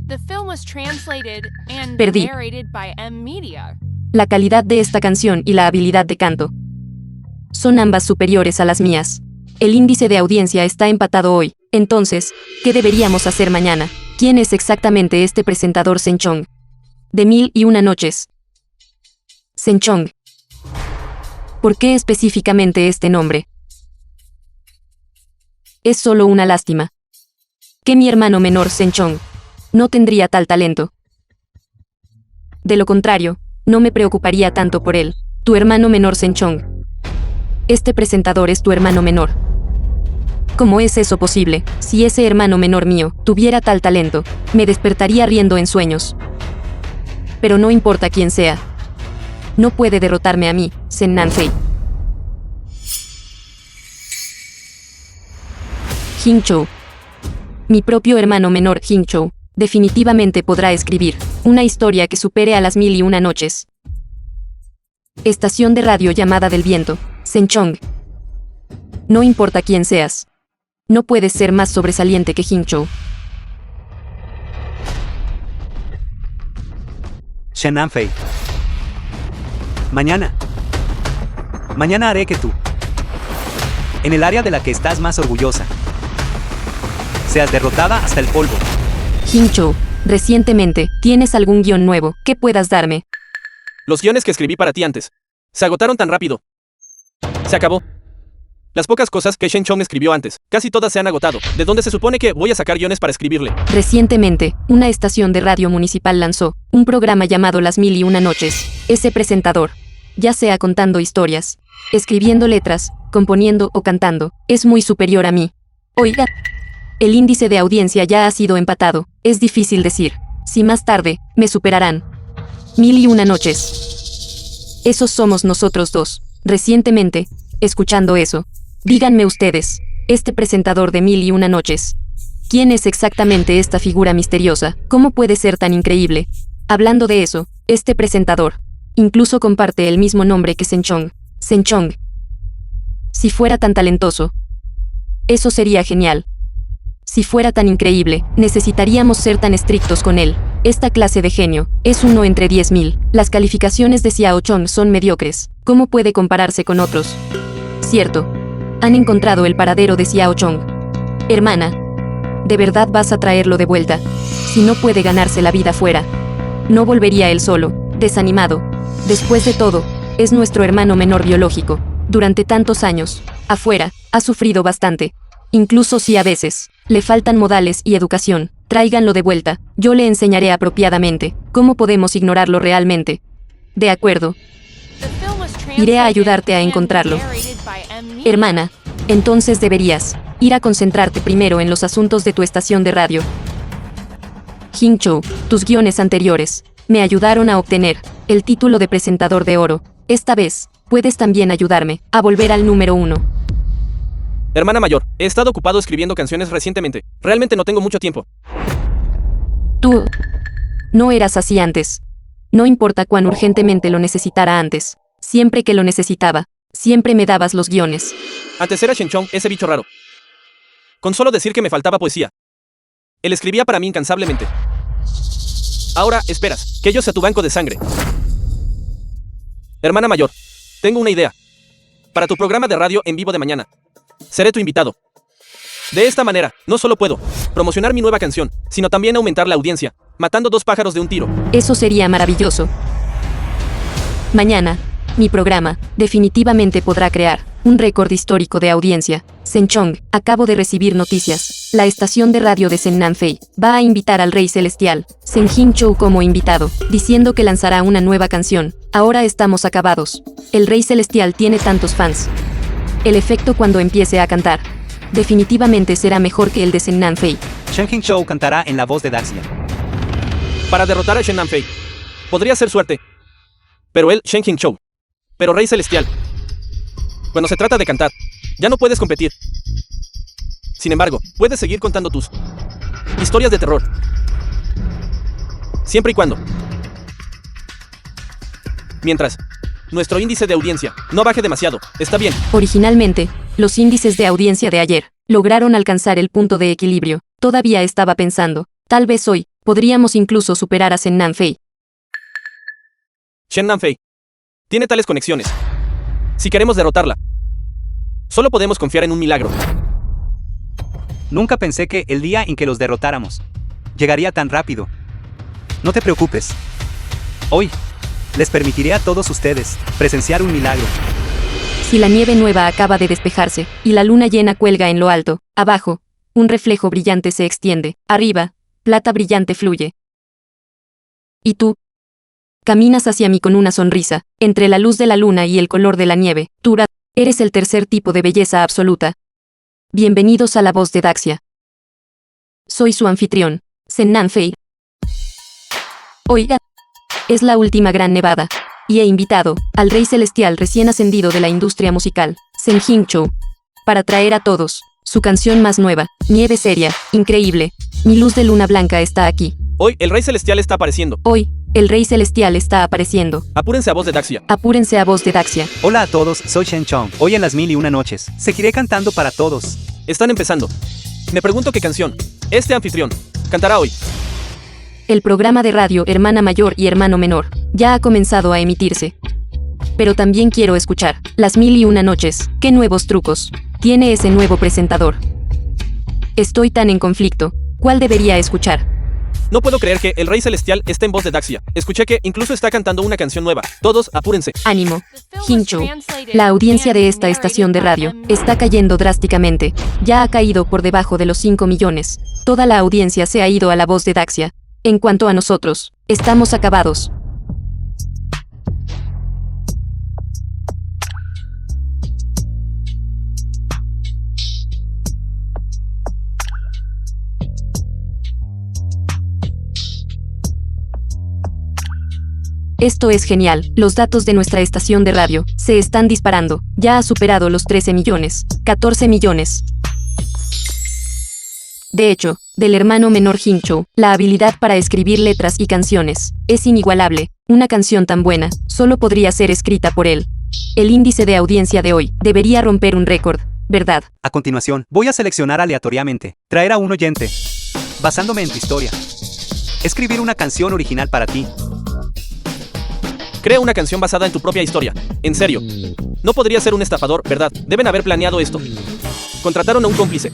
The film was translated and Perdí. narrated by M Media. La calidad de esta canción y la habilidad de canto son ambas superiores a las mías. El índice de audiencia está empatado hoy. Entonces, ¿qué deberíamos hacer mañana? ¿Quién es exactamente este presentador Shen Chong? De 1001 noches. Shen Chong. ¿Por qué específicamente este nombre? Es solo una lástima que mi hermano menor Shen Chong no tendría tal talento. De lo contrario, no me preocuparía tanto por él. Tu hermano menor Shen Chong. Este presentador es tu hermano menor. ¿Cómo es eso posible? Si ese hermano menor mío tuviera tal talento, me despertaría riendo en sueños. Pero no importa quién sea. No puede derrotarme a mí, Shen Nanfei. Hingchou. Mi propio hermano menor Hingchou definitivamente podrá escribir una historia que supere a las 1001 noches. Estación de radio Llamada del Viento, Shen Chong. No importa quién seas. No puedes ser más sobresaliente que Hingchou. Shen Nanfei. Mañana haré que tú, en el área de la que estás más orgullosa, seas derrotada hasta el polvo. Hingchou, recientemente, ¿tienes algún guión nuevo que puedas darme? Los guiones que escribí para ti antes se agotaron tan rápido. Se acabó. Las pocas cosas que Shen Chong escribió antes, casi todas se han agotado. ¿De dónde se supone que voy a sacar guiones para escribirle? Recientemente, una estación de radio municipal lanzó un programa llamado Las 1001 Noches. Ese presentador, ya sea contando historias, escribiendo letras, componiendo o cantando, es muy superior a mí. Oiga, el índice de audiencia ya ha sido empatado. Es difícil decir si más tarde me superarán. 1001 noches. Esos somos nosotros dos. Recientemente, escuchando eso, díganme ustedes, este presentador de 1001 noches ¿Quién es exactamente esta figura misteriosa? ¿Cómo puede ser tan increíble? Hablando de eso, este presentador incluso comparte el mismo nombre que Senchong. Senchong. Si fuera tan talentoso, eso sería genial. Si fuera tan increíble, necesitaríamos ser tan estrictos con él. Esta clase de genio es 1 entre 10.000. Las calificaciones de Xiao Chong son mediocres. ¿Cómo puede compararse con otros? Cierto. Han encontrado el paradero de Xiao Chong. Hermana, ¿de verdad vas a traerlo de vuelta? Si no puede ganarse la vida fuera, no volvería él solo, desanimado. Después de todo, es nuestro hermano menor biológico. Durante tantos años, afuera, ha sufrido bastante. Incluso si a veces le faltan modales y educación, tráiganlo de vuelta. Yo le enseñaré apropiadamente cómo podemos ignorarlo realmente. De acuerdo. Iré a ayudarte a encontrarlo. Hermana, entonces deberías ir a concentrarte primero en los asuntos de tu estación de radio. Hingchou, tus guiones anteriores me ayudaron a obtener el título de presentador de oro. Esta vez, puedes también ayudarme a volver al número 1. Hermana mayor, he estado ocupado escribiendo canciones recientemente. Realmente no tengo mucho tiempo. Tú no eras así antes. No importa cuán urgentemente lo necesitara antes. Siempre que lo necesitaba, siempre me dabas los guiones. Antes era Shenchong, ese bicho raro. Con solo decir que me faltaba poesía, él escribía para mí incansablemente. Ahora, esperas, que yo sea tu banco de sangre. Hermana mayor, tengo una idea. Para tu programa de radio en vivo de mañana, seré tu invitado. De esta manera, no solo puedo promocionar mi nueva canción, sino también aumentar la audiencia, matando 2 pájaros de un tiro. Eso sería maravilloso. Mañana, mi programa definitivamente podrá crear un récord histórico de audiencia. Senchong, acabo de recibir noticias. La estación de radio de Sennanfei va a invitar al Rey Celestial, Sen Hingchou, como invitado, diciendo que lanzará una nueva canción. Ahora estamos acabados. El Rey Celestial tiene tantos fans. El efecto cuando empiece a cantar definitivamente será mejor que el de Sennanfei. Shen Hingchou cantará en la voz de Daxia. Para derrotar a Sennanfei, podría ser suerte. Pero él, Shen Hingchou. Pero Rey Celestial. Cuando se trata de cantar, ya no puedes competir. Sin embargo, puedes seguir contando tus historias de terror. Siempre y cuando. Mientras nuestro índice de audiencia no baje demasiado, está bien. Originalmente, los índices de audiencia de ayer lograron alcanzar el punto de equilibrio. Todavía estaba pensando, tal vez hoy podríamos incluso superar a Sennanfei. Sennanfei tiene tales conexiones. Si queremos derrotarla, solo podemos confiar en un milagro. Nunca pensé que el día en que los derrotáramos llegaría tan rápido. No te preocupes. Hoy les permitiré a todos ustedes presenciar un milagro. Si la nieve nueva acaba de despejarse y la luna llena cuelga en lo alto, abajo, un reflejo brillante se extiende. Arriba, plata brillante fluye. ¿Y tú? Caminas hacia mí con una sonrisa, entre la luz de la luna y el color de la nieve. Tú eres el tercer tipo de belleza absoluta. Bienvenidos a la voz de Daxia. Soy su anfitrión, Sennanfei. Oiga, es la última gran nevada, y he invitado al Rey Celestial recién ascendido de la industria musical, Sen Hingchou, para traer a todos su canción más nueva, Nieve Seria, increíble. Mi luz de luna blanca está aquí. Hoy, el Rey Celestial está apareciendo. Hoy, el Rey Celestial está apareciendo. Apúrense a voz de Daxia. Apúrense a voz de Daxia. Hola a todos, soy Shen Chong. Hoy en las 1001 noches, seguiré cantando para todos. Están empezando. Me pregunto qué canción este anfitrión cantará hoy. El programa de radio Hermana Mayor y Hermano Menor ya ha comenzado a emitirse. Pero también quiero escuchar las 1001 noches. ¿Qué nuevos trucos tiene ese nuevo presentador? Estoy tan en conflicto. ¿Cuál debería escuchar? No puedo creer que el Rey Celestial esté en voz de Daxia. Escuché que incluso está cantando una canción nueva. Todos, apúrense. Ánimo, Hingchou. La audiencia de esta estación de radio está cayendo drásticamente. Ya ha caído por debajo de los 5 millones. Toda la audiencia se ha ido a la voz de Daxia. En cuanto a nosotros, estamos acabados. Esto es genial. Los datos de nuestra estación de radio se están disparando. Ya ha superado los 13 millones, 14 millones. De hecho, del hermano menor Hincho, la habilidad para escribir letras y canciones es inigualable. Una canción tan buena solo podría ser escrita por él. El índice de audiencia de hoy debería romper un récord, ¿verdad? A continuación, voy a seleccionar aleatoriamente, traer a un oyente, basándome en tu historia. Escribir una canción original para ti. Crea una canción basada en tu propia historia. En serio. No podría ser un estafador, ¿verdad? Deben haber planeado esto. Contrataron a un cómplice.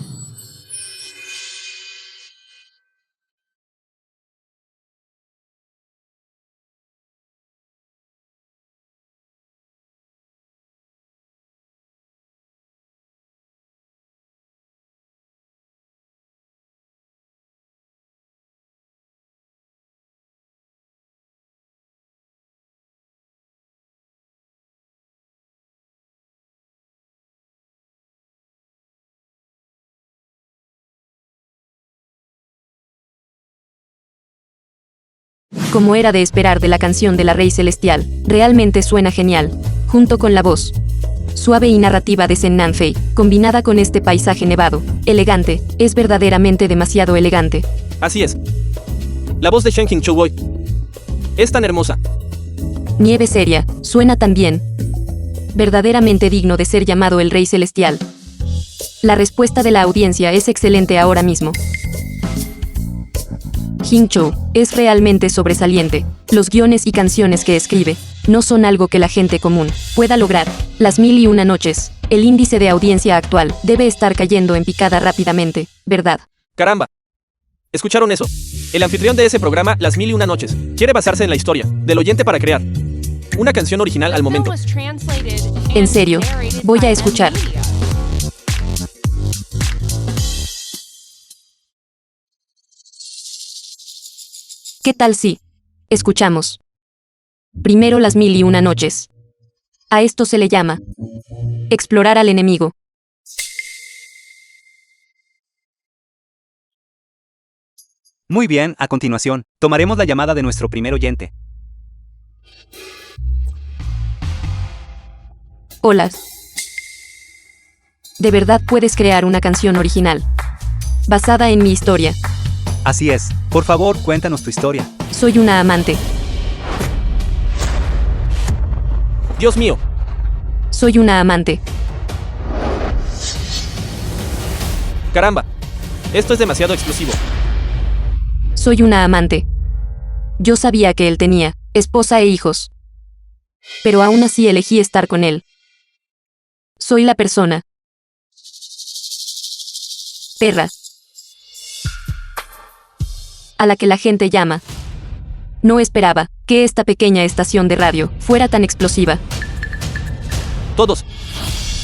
Como era de esperar de la canción de la Rey Celestial, realmente suena genial, junto con la voz suave y narrativa de Sen Nanfei, combinada con este paisaje nevado, elegante, es verdaderamente demasiado elegante. Así es. La voz de Shen Qingqiu hoy es tan hermosa. Nieve seria, suena tan bien. Verdaderamente digno de ser llamado el Rey Celestial. La respuesta de la audiencia es excelente ahora mismo. Hincho es realmente sobresaliente. Los guiones y canciones que escribe no son algo que la gente común pueda lograr. Las 1001 noches. El índice de audiencia actual debe estar cayendo en picada rápidamente, ¿verdad? Caramba. ¿Escucharon eso? El anfitrión de ese programa, Las 1001 noches, quiere basarse en la historia del oyente para crear una canción original al momento. En serio, voy a escuchar. ¿Qué tal si escuchamos primero Las 1001 noches? A esto se le llama explorar al enemigo. Muy bien, a continuación, tomaremos la llamada de nuestro primer oyente. Hola. ¿De verdad puedes crear una canción original basada en mi historia? Así es. Por favor, cuéntanos tu historia. Soy una amante. Dios mío. Soy una amante. Caramba. Esto es demasiado explosivo. Soy una amante. Yo sabía que él tenía esposa e hijos. Pero aún así elegí estar con él. Soy la persona perra a la que la gente llama. No esperaba que esta pequeña estación de radio fuera tan explosiva. Todos.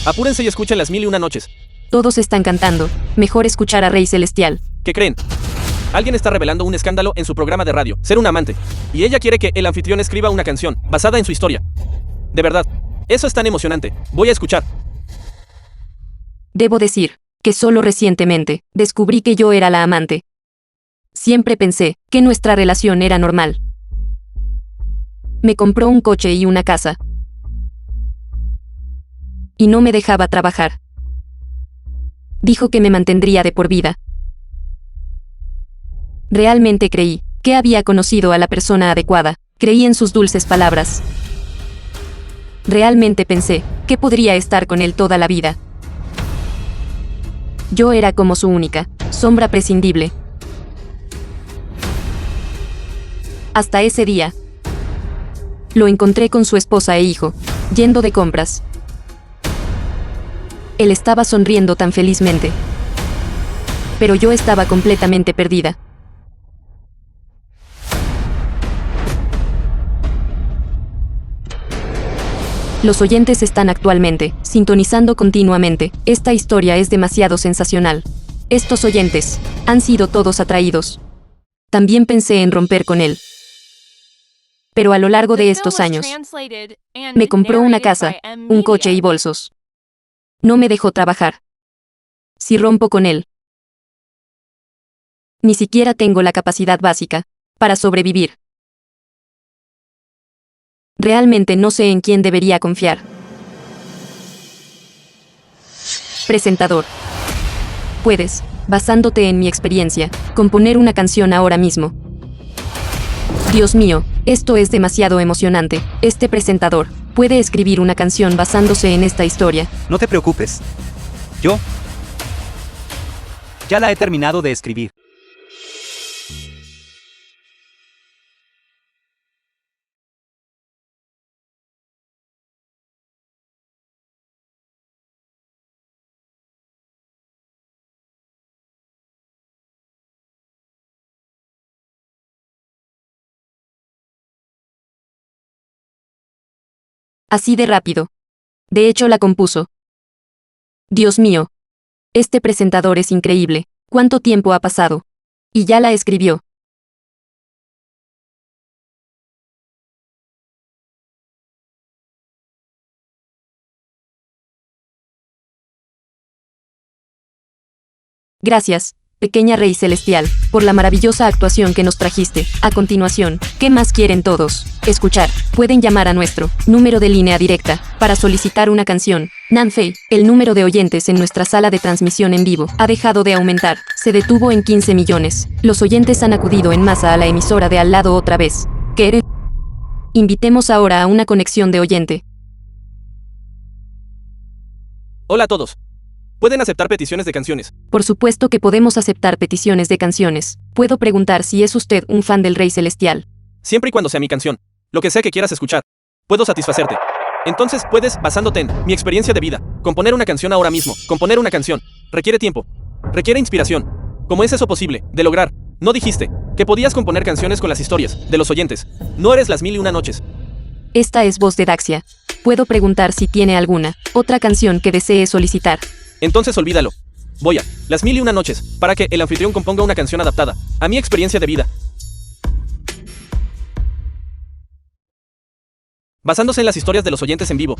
Apúrense y escuchen Las 1001 noches. Todos están cantando. Mejor escuchar a Rey Celestial. ¿Qué creen? Alguien está revelando un escándalo en su programa de radio, ser un amante. Y ella quiere que el anfitrión escriba una canción basada en su historia. De verdad, eso es tan emocionante. Voy a escuchar. Debo decir que solo recientemente descubrí que yo era la amante. Siempre pensé que nuestra relación era normal. Me compró un coche y una casa. Y no me dejaba trabajar. Dijo que me mantendría de por vida. Realmente creí que había conocido a la persona adecuada. Creí en sus dulces palabras. Realmente pensé que podría estar con él toda la vida. Yo era como su única sombra prescindible. Hasta ese día. Lo encontré con su esposa e hijo, yendo de compras. Él estaba sonriendo tan felizmente. Pero yo estaba completamente perdida. Los oyentes están actualmente sintonizando continuamente. Esta historia es demasiado sensacional. Estos oyentes han sido todos atraídos. También pensé en romper con él. Pero a lo largo de estos años, me compró una casa, un coche y bolsos. No me dejó trabajar. Si rompo con él, ni siquiera tengo la capacidad básica para sobrevivir. Realmente no sé en quién debería confiar. Presentador. ¿Puedes basándote en mi experiencia, componer una canción ahora mismo. Dios mío, esto es demasiado emocionante. Este presentador puede escribir una canción basándose en esta historia. No te preocupes. Yo ya la he terminado de escribir. Así de rápido. De hecho, la compuso. Dios mío. Este presentador es increíble. ¿Cuánto tiempo ha pasado? Y ya la escribió. Gracias, pequeña Rey Celestial, por la maravillosa actuación que nos trajiste. A continuación, ¿qué más quieren todos? Escuchar. Pueden llamar a nuestro número de línea directa para solicitar una canción. Nanfei, el número de oyentes en nuestra sala de transmisión en vivo ha dejado de aumentar. Se detuvo en 15 millones. Los oyentes han acudido en masa a la emisora de al lado otra vez. ¿Quieren? Invitemos ahora a una conexión de oyente. Hola a todos. ¿Pueden aceptar peticiones de canciones? Por supuesto que podemos aceptar peticiones de canciones. Puedo preguntar si es usted un fan del Rey Celestial. Siempre y cuando sea mi canción. Lo que sea que quieras escuchar. Puedo satisfacerte. Entonces puedes, basándote en mi experiencia de vida, componer una canción ahora mismo. Componer una canción requiere tiempo. Requiere inspiración. ¿Cómo es eso posible de lograr? No dijiste que podías componer canciones con las historias de los oyentes. No eres las 1001 noches. Esta es voz de Daxia. Puedo preguntar si tiene alguna otra canción que desee solicitar. Entonces olvídalo. Voy a las 1001 noches para que el anfitrión componga una canción adaptada a mi experiencia de vida. Basándose en las historias de los oyentes en vivo.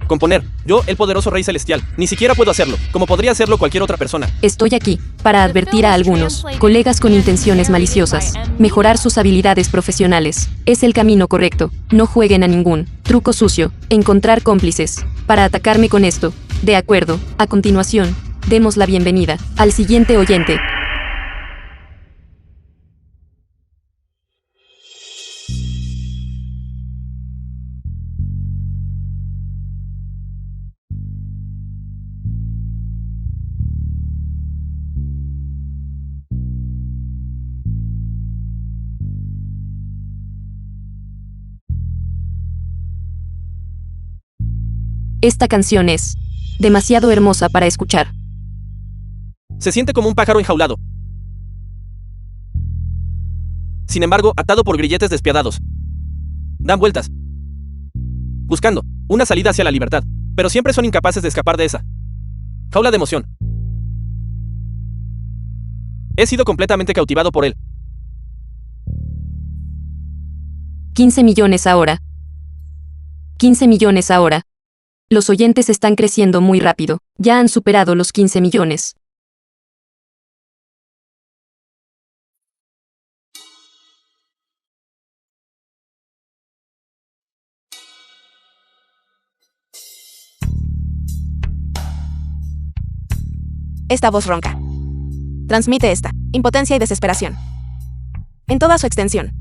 Componer. Yo, el poderoso Rey Celestial, ni siquiera puedo hacerlo, como podría hacerlo cualquier otra persona. Estoy aquí para advertir a algunos colegas con intenciones maliciosas. Mejorar sus habilidades profesionales es el camino correcto. No jueguen a ningún truco sucio. Encontrar cómplices para atacarme con esto. De acuerdo. A continuación, demos la bienvenida al siguiente oyente. Esta canción es demasiado hermosa para escuchar. Se siente como un pájaro enjaulado. Sin embargo, atado por grilletes despiadados. Dan vueltas, buscando una salida hacia la libertad, pero siempre son incapaces de escapar de esa jaula de emoción. He sido completamente cautivado por él. 15 millones ahora. 15 millones ahora. Los oyentes están creciendo muy rápido. Ya han superado los 15 millones. Esta voz ronca transmite esta impotencia y desesperación en toda su extensión.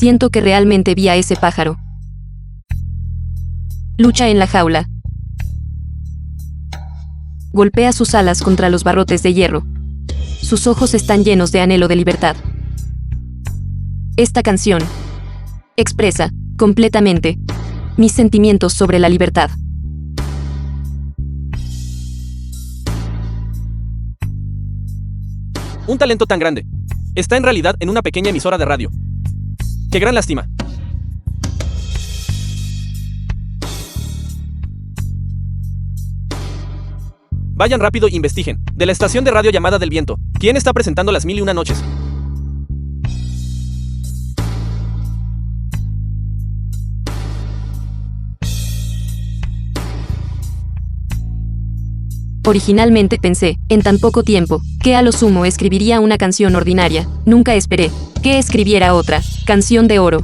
Siento que realmente vi a ese pájaro. Lucha en la jaula. Golpea sus alas contra los barrotes de hierro. Sus ojos están llenos de anhelo de libertad. Esta canción expresa completamente mis sentimientos sobre la libertad. Un talento tan grande está en realidad en una pequeña emisora de radio. ¡Qué gran lástima! Vayan rápido e investiguen. De la estación de radio llamada del viento. ¿Quién está presentando las 1001 noches? Originalmente pensé, en tan poco tiempo, que a lo sumo escribiría una canción ordinaria. Nunca esperé que escribiera otra canción de oro.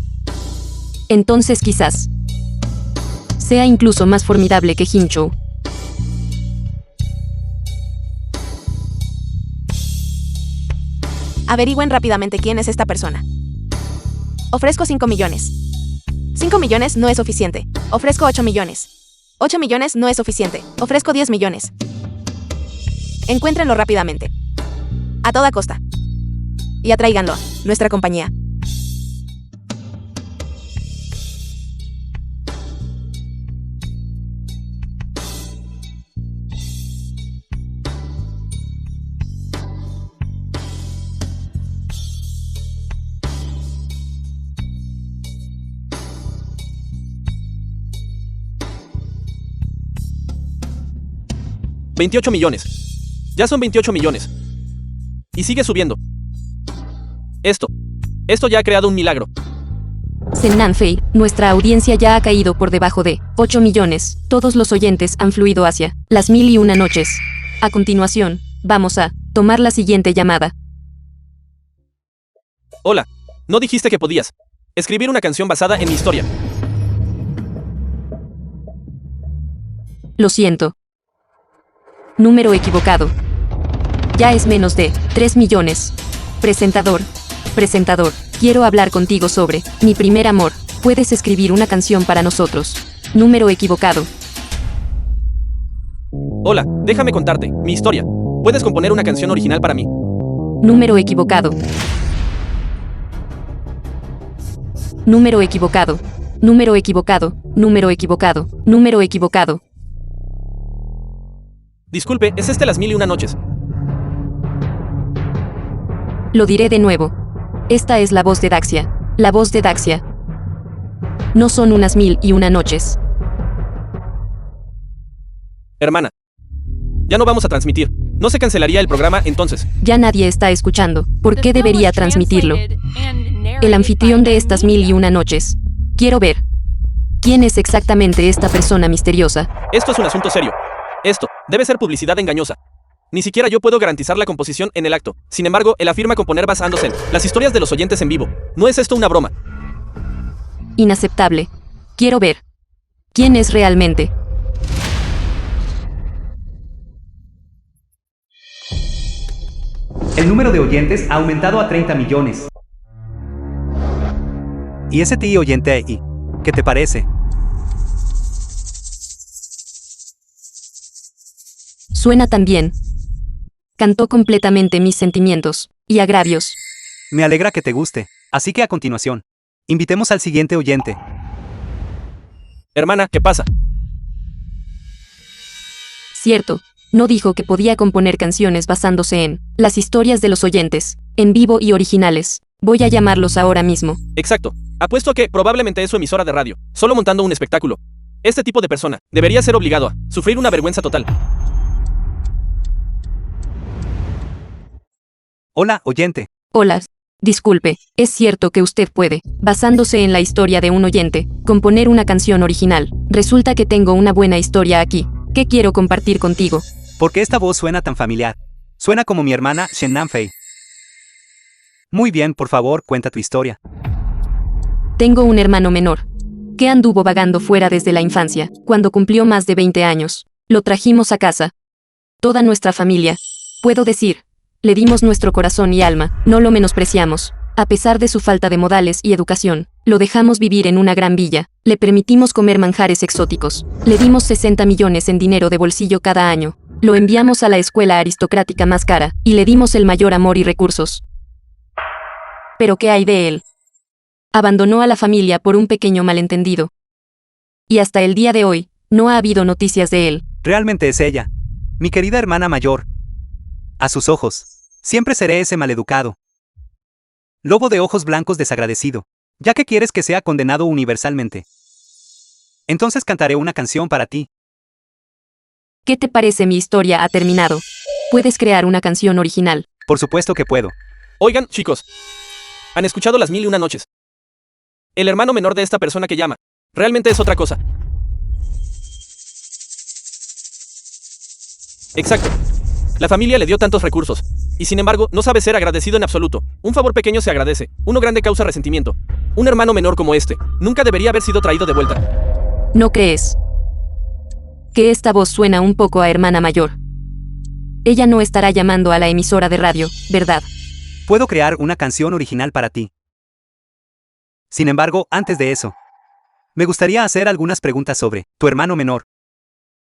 Entonces quizás sea incluso más formidable que Hinchou. Averigüen rápidamente quién es esta persona. Ofrezco 5 millones. 5 millones no es suficiente. Ofrezco 8 millones. 8 millones no es suficiente. Ofrezco 10 millones. Encuéntrenlo rápidamente. A toda costa. Y atráiganlo a nuestra compañía. $28 millones. Ya son 28 millones. Y sigue subiendo. Esto ya ha creado un milagro. Sennanfei, nuestra audiencia ya ha caído por debajo de 8 millones. Todos los oyentes han fluido hacia las 1001 noches. A continuación, vamos a tomar la siguiente llamada. Hola, ¿no dijiste que podías escribir una canción basada en mi historia? Lo siento. Número equivocado. Ya es menos de 3 millones. Presentador. Quiero hablar contigo sobre mi primer amor. Puedes escribir una canción para nosotros. Número equivocado. Hola, déjame contarte mi historia. ¿Puedes componer una canción original para mí? Número equivocado. Número equivocado. Número equivocado. Número equivocado. Número equivocado. Disculpe, ¿es este las 1001 noches? Lo diré de nuevo. Esta es la voz de Daxia. La voz de Daxia. No son unas 1001 noches. Hermana, ya no vamos a transmitir. ¿No se cancelaría el programa entonces? Ya nadie está escuchando. ¿Por The qué film debería was transmitirlo? translated and narrated El anfitrión by de estas Amina. 1001 noches. Quiero ver. ¿Quién es exactamente esta persona misteriosa? Esto es un asunto serio. Esto debe ser publicidad engañosa. Ni siquiera yo puedo garantizar la composición en el acto. Sin embargo, él afirma componer basándose en las historias de los oyentes en vivo. ¿No es esto una broma? Inaceptable. Quiero ver. ¿Quién es realmente? El número de oyentes ha aumentado a 30 millones. ¿Y ese tío oyente ahí? ¿Qué te parece? Suena tan bien. Cantó completamente mis sentimientos y agravios. Me alegra que te guste. Así que a continuación, invitemos al siguiente oyente. Hermana, ¿qué pasa? Cierto, no dijo que podía componer canciones basándose en las historias de los oyentes, en vivo y originales. Voy a llamarlos ahora mismo. Exacto. Apuesto a que probablemente es su emisora de radio, solo montando un espectáculo. Este tipo de persona debería ser obligado a sufrir una vergüenza total. Hola, oyente. Hola. Disculpe, es cierto que usted puede, basándose en la historia de un oyente, componer una canción original. Resulta que tengo una buena historia aquí, que quiero compartir contigo. ¿Por qué esta voz suena tan familiar? Suena como mi hermana Sennanfei. Muy bien, por favor, cuenta tu historia. Tengo un hermano menor, que anduvo vagando fuera desde la infancia. Cuando cumplió más de 20 años, lo trajimos a casa. Toda nuestra familia, puedo decir, le dimos nuestro corazón y alma, no lo menospreciamos. A pesar de su falta de modales y educación, lo dejamos vivir en una gran villa, le permitimos comer manjares exóticos, le dimos 60 millones en dinero de bolsillo cada año, lo enviamos a la escuela aristocrática más cara, y le dimos el mayor amor y recursos. ¿Pero qué hay de él? Abandonó a la familia por un pequeño malentendido. Y hasta el día de hoy, no ha habido noticias de él. Realmente es ella. Mi querida hermana mayor. A sus ojos, siempre seré ese maleducado. Lobo de ojos blancos desagradecido, ya que quieres que sea condenado universalmente. Entonces cantaré una canción para ti. ¿Qué te parece? Mi historia ha terminado. Puedes crear una canción original. Por supuesto que puedo. Oigan, chicos. ¿Han escuchado las 1001 noches? El hermano menor de esta persona que llama. Realmente es otra cosa. Exacto. La familia le dio tantos recursos. Y sin embargo, no sabe ser agradecido en absoluto. Un favor pequeño se agradece. Uno grande causa resentimiento. Un hermano menor como este nunca debería haber sido traído de vuelta. ¿No crees que esta voz suena un poco a hermana mayor? Ella no estará llamando a la emisora de radio, ¿verdad? Puedo crear una canción original para ti. Sin embargo, antes de eso, me gustaría hacer algunas preguntas sobre tu hermano menor.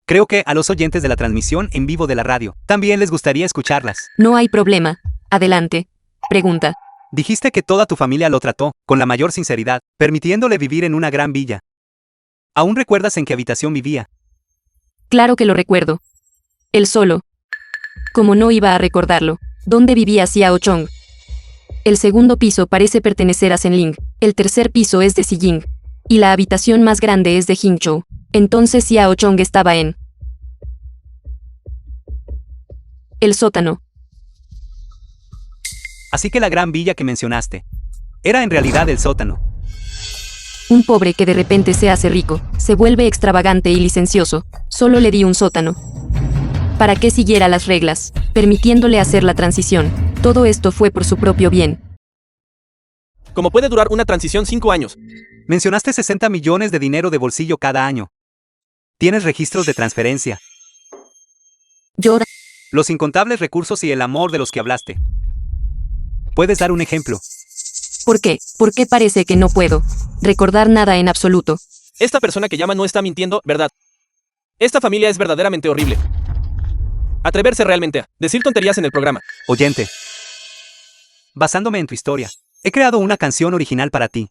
Creo que a los oyentes de la transmisión en vivo de la radio también les gustaría escucharlas. No hay problema. Adelante. Pregunta. Dijiste que toda tu familia lo trató con la mayor sinceridad, permitiéndole vivir en una gran villa. ¿Aún recuerdas en qué habitación vivía? Claro que lo recuerdo. Él solo. Como no iba a recordarlo. ¿Dónde vivía Xiao Chong? El segundo piso parece pertenecer a Zenling. El tercer piso es de Xiying. Y la habitación más grande es de Hingzhou. Entonces Xiao Chong estaba en el sótano. Así que la gran villa que mencionaste era en realidad el sótano. Un pobre que de repente se hace rico, se vuelve extravagante y licencioso. Solo le di un sótano. Para que siguiera las reglas, permitiéndole hacer la transición. Todo esto fue por su propio bien. ¿Cómo puede durar una transición 5 años? Mencionaste 60 millones de dinero de bolsillo cada año. Tienes registros de transferencia, Llora. los incontables recursos y el amor de los que hablaste. ¿Puedes dar un ejemplo? ¿Por qué? ¿Por qué parece que no puedo recordar nada en absoluto? Esta persona que llama no está mintiendo, ¿verdad? Esta familia es verdaderamente horrible. Atreverse realmente a decir tonterías en el programa. Oyente, basándome en tu historia, he creado una canción original para ti.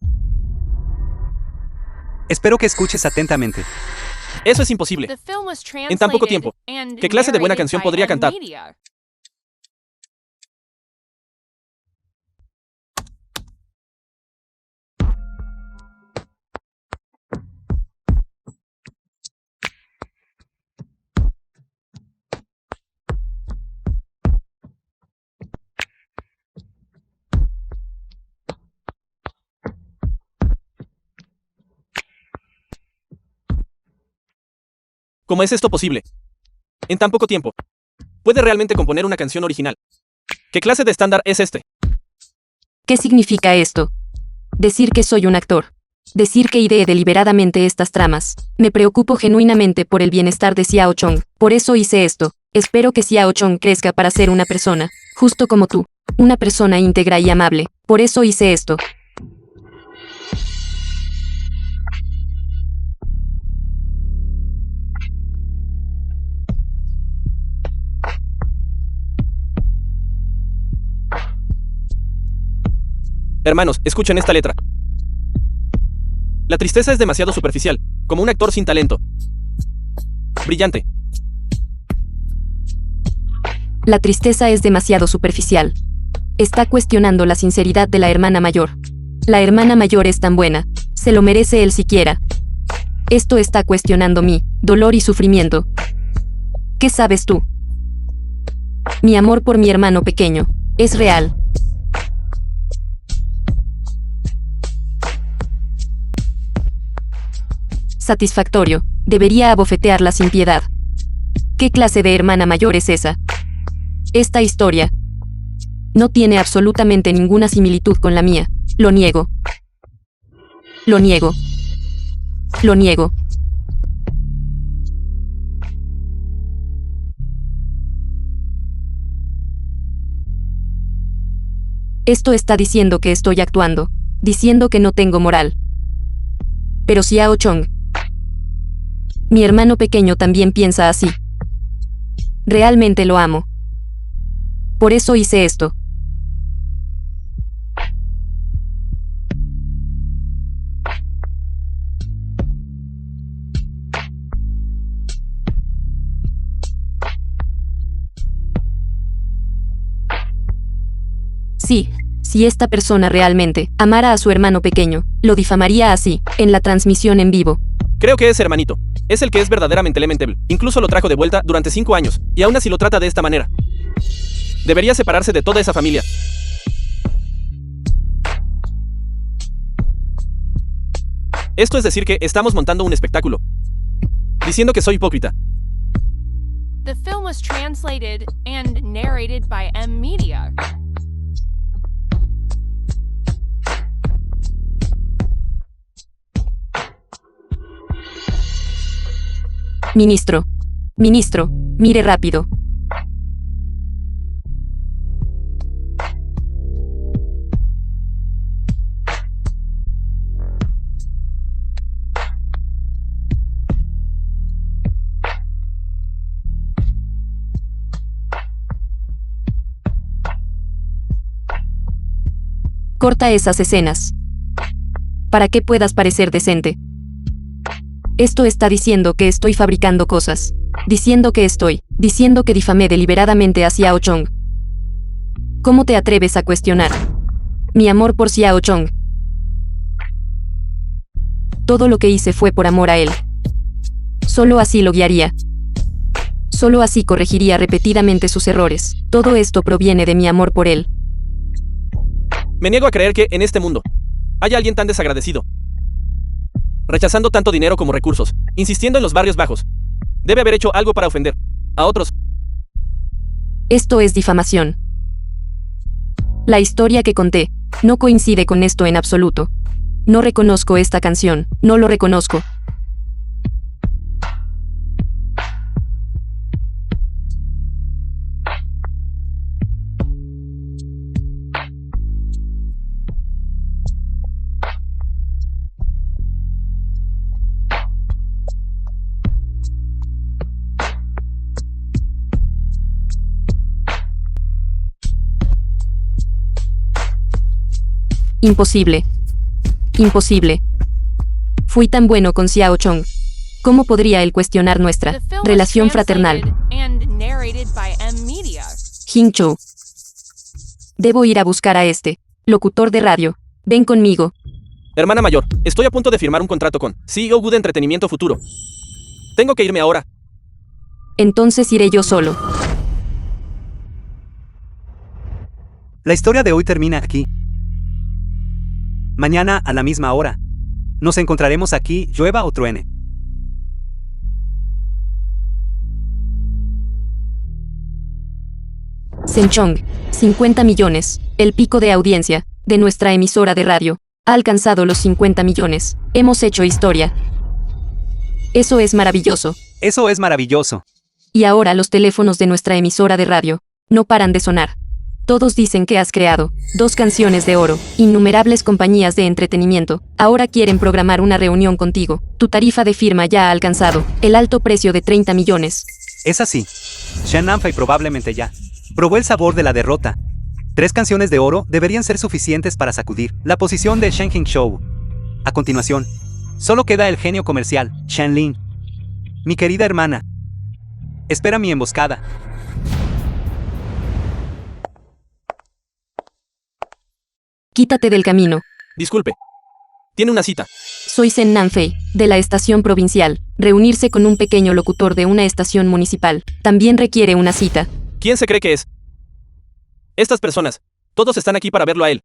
Espero que escuches atentamente. Eso es imposible. The film was En tan poco translated tiempo. and ¿Qué clase de buena narrated canción by podría cantar? M-Media. ¿Cómo es esto posible? En tan poco tiempo. ¿Puede realmente componer una canción original? ¿Qué clase de estándar es este? ¿Qué significa esto? Decir que soy un actor. Decir que ideé deliberadamente estas tramas. Me preocupo genuinamente por el bienestar de Xiao Chong. Por eso hice esto. Espero que Xiao Chong crezca para ser una persona, justo como tú. Una persona íntegra y amable. Por eso hice esto. Hermanos, escuchen esta letra. La tristeza es demasiado superficial, como un actor sin talento. Brillante. La tristeza es demasiado superficial. Está cuestionando la sinceridad de la hermana mayor. La hermana mayor es tan buena. Se lo merece él siquiera. Esto está cuestionando mi dolor y sufrimiento. ¿Qué sabes tú? Mi amor por mi hermano pequeño es real. Satisfactorio. Debería abofetearla sin piedad. ¿Qué clase de hermana mayor es esa? Esta historia no tiene absolutamente ninguna similitud con la mía. Lo niego. Lo niego. Lo niego. Esto está diciendo que estoy actuando, diciendo que no tengo moral. Pero Xiao Chong, mi hermano pequeño, también piensa así. Realmente lo amo. Por eso hice esto. Sí, si esta persona realmente amara a su hermano pequeño, lo difamaría así, en la transmisión en vivo. Creo que ese hermanito es el que es verdaderamente lamentable. Incluso lo trajo de vuelta durante 5 años, y aún así lo trata de esta manera. Debería separarse de toda esa familia. Esto es decir que estamos montando un espectáculo. Diciendo que soy hipócrita. The film was translated and narrated by M-Media. Ministro. Ministro, mire rápido. Corta esas escenas. Para que puedas parecer decente. Esto está diciendo que estoy fabricando cosas. Diciendo que difamé deliberadamente a Xiao Chong. ¿Cómo te atreves a cuestionar mi amor por Xiao Chong? Todo lo que hice fue por amor a él. Solo así lo guiaría. Solo así corregiría repetidamente sus errores. Todo esto proviene de mi amor por él. Me niego a creer que, en este mundo, haya alguien tan desagradecido. Rechazando tanto dinero como recursos, insistiendo en los barrios bajos. Debe haber hecho algo para ofender a otros. Esto es difamación. La historia que conté no coincide con esto en absoluto. No reconozco esta canción, no lo reconozco. Imposible. Imposible. Fui tan bueno con Xiao Chong. ¿Cómo podría él cuestionar nuestra The film was relación fraternal? translated and narrated by M Media. Hing-Chou. Debo ir a buscar a este locutor de radio. Ven conmigo. Hermana mayor, estoy a punto de firmar un contrato con CEO Good Entretenimiento Futuro. Tengo que irme ahora. Entonces iré yo solo. La historia de hoy termina aquí. Mañana, a la misma hora, nos encontraremos aquí, llueva o truene. Shen Chong, 50 millones, el pico de audiencia de nuestra emisora de radio. Ha alcanzado los 50 millones. Hemos hecho historia. Eso es maravilloso. Eso es maravilloso. Y ahora los teléfonos de nuestra emisora de radio no paran de sonar. Todos dicen que has creado 2 canciones de oro, innumerables compañías de entretenimiento. Ahora quieren programar una reunión contigo. Tu tarifa de firma ya ha alcanzado el alto precio de 30 millones. Es así. Shen Nanfei probablemente ya probó el sabor de la derrota. 3 canciones de oro deberían ser suficientes para sacudir la posición de Shen Hing-Chou. A continuación, solo queda el genio comercial, Shen Lin. Mi querida hermana, espera mi emboscada. Quítate del camino. Disculpe. Tiene una cita. Soy Shen Nanfei, de la estación provincial. Reunirse con un pequeño locutor de una estación municipal también requiere una cita. ¿Quién se cree que es? Estas personas, todos están aquí para verlo a él.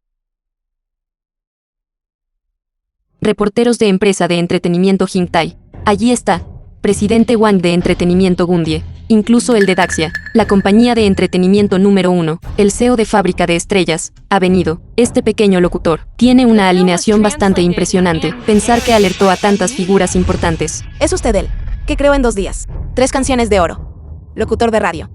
Reporteros de empresa de entretenimiento Jingtai. Allí está. Presidente Wang de entretenimiento Gundie. Incluso el de Daxia, la compañía de entretenimiento número 1, el CEO de fábrica de estrellas, ha venido. Este pequeño locutor tiene una alineación bastante impresionante. Pensar que alertó a tantas figuras importantes. Es usted él, que creó en 2 días 3 canciones de oro. Locutor de radio.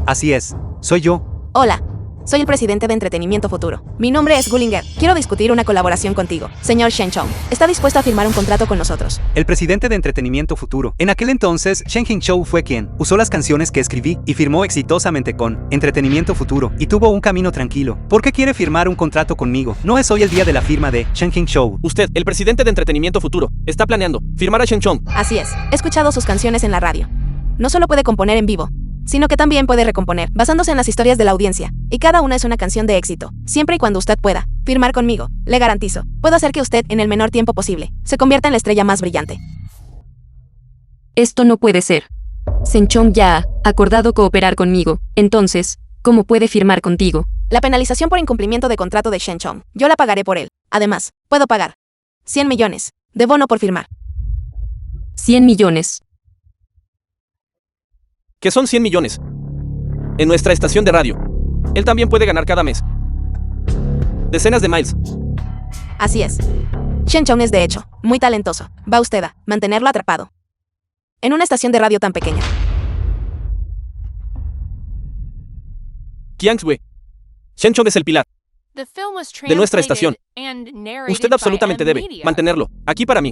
Así es, soy yo. Hola, soy el presidente de Entretenimiento Futuro. Mi nombre es Gullinger. Quiero discutir una colaboración contigo. Señor Shen Chong, ¿está dispuesto a firmar un contrato con nosotros? El presidente de Entretenimiento Futuro. En aquel entonces, Shen Hing-Chou fue quien usó las canciones que escribí y firmó exitosamente con Entretenimiento Futuro y tuvo un camino tranquilo. ¿Por qué quiere firmar un contrato conmigo? No es hoy el día de la firma de Shen Hing-Chou. Usted, el presidente de Entretenimiento Futuro, está planeando firmar a Shen Chong. Así es, he escuchado sus canciones en la radio. No solo puede componer en vivo, sino que también puede recomponer, basándose en las historias de la audiencia. Y cada una es una canción de éxito. Siempre y cuando usted pueda firmar conmigo, le garantizo, puedo hacer que usted, en el menor tiempo posible, se convierta en la estrella más brillante. Esto no puede ser. Shen Chong ya ha acordado cooperar conmigo. Entonces, ¿cómo puede firmar contigo? La penalización por incumplimiento de contrato de Shen Chong, yo la pagaré por él. Además, puedo pagar 100 millones de bono por firmar. 100 millones. Que son 100 millones. En nuestra estación de radio. Él también puede ganar cada mes decenas de miles. Así es. Shen Chong es de hecho muy talentoso. Va usted a mantenerlo atrapado en una estación de radio tan pequeña. Kiangsue. Shen Chong es el pilar The film was de nuestra estación. translated and narrated Usted by absolutamente M debe Media. mantenerlo aquí para mí.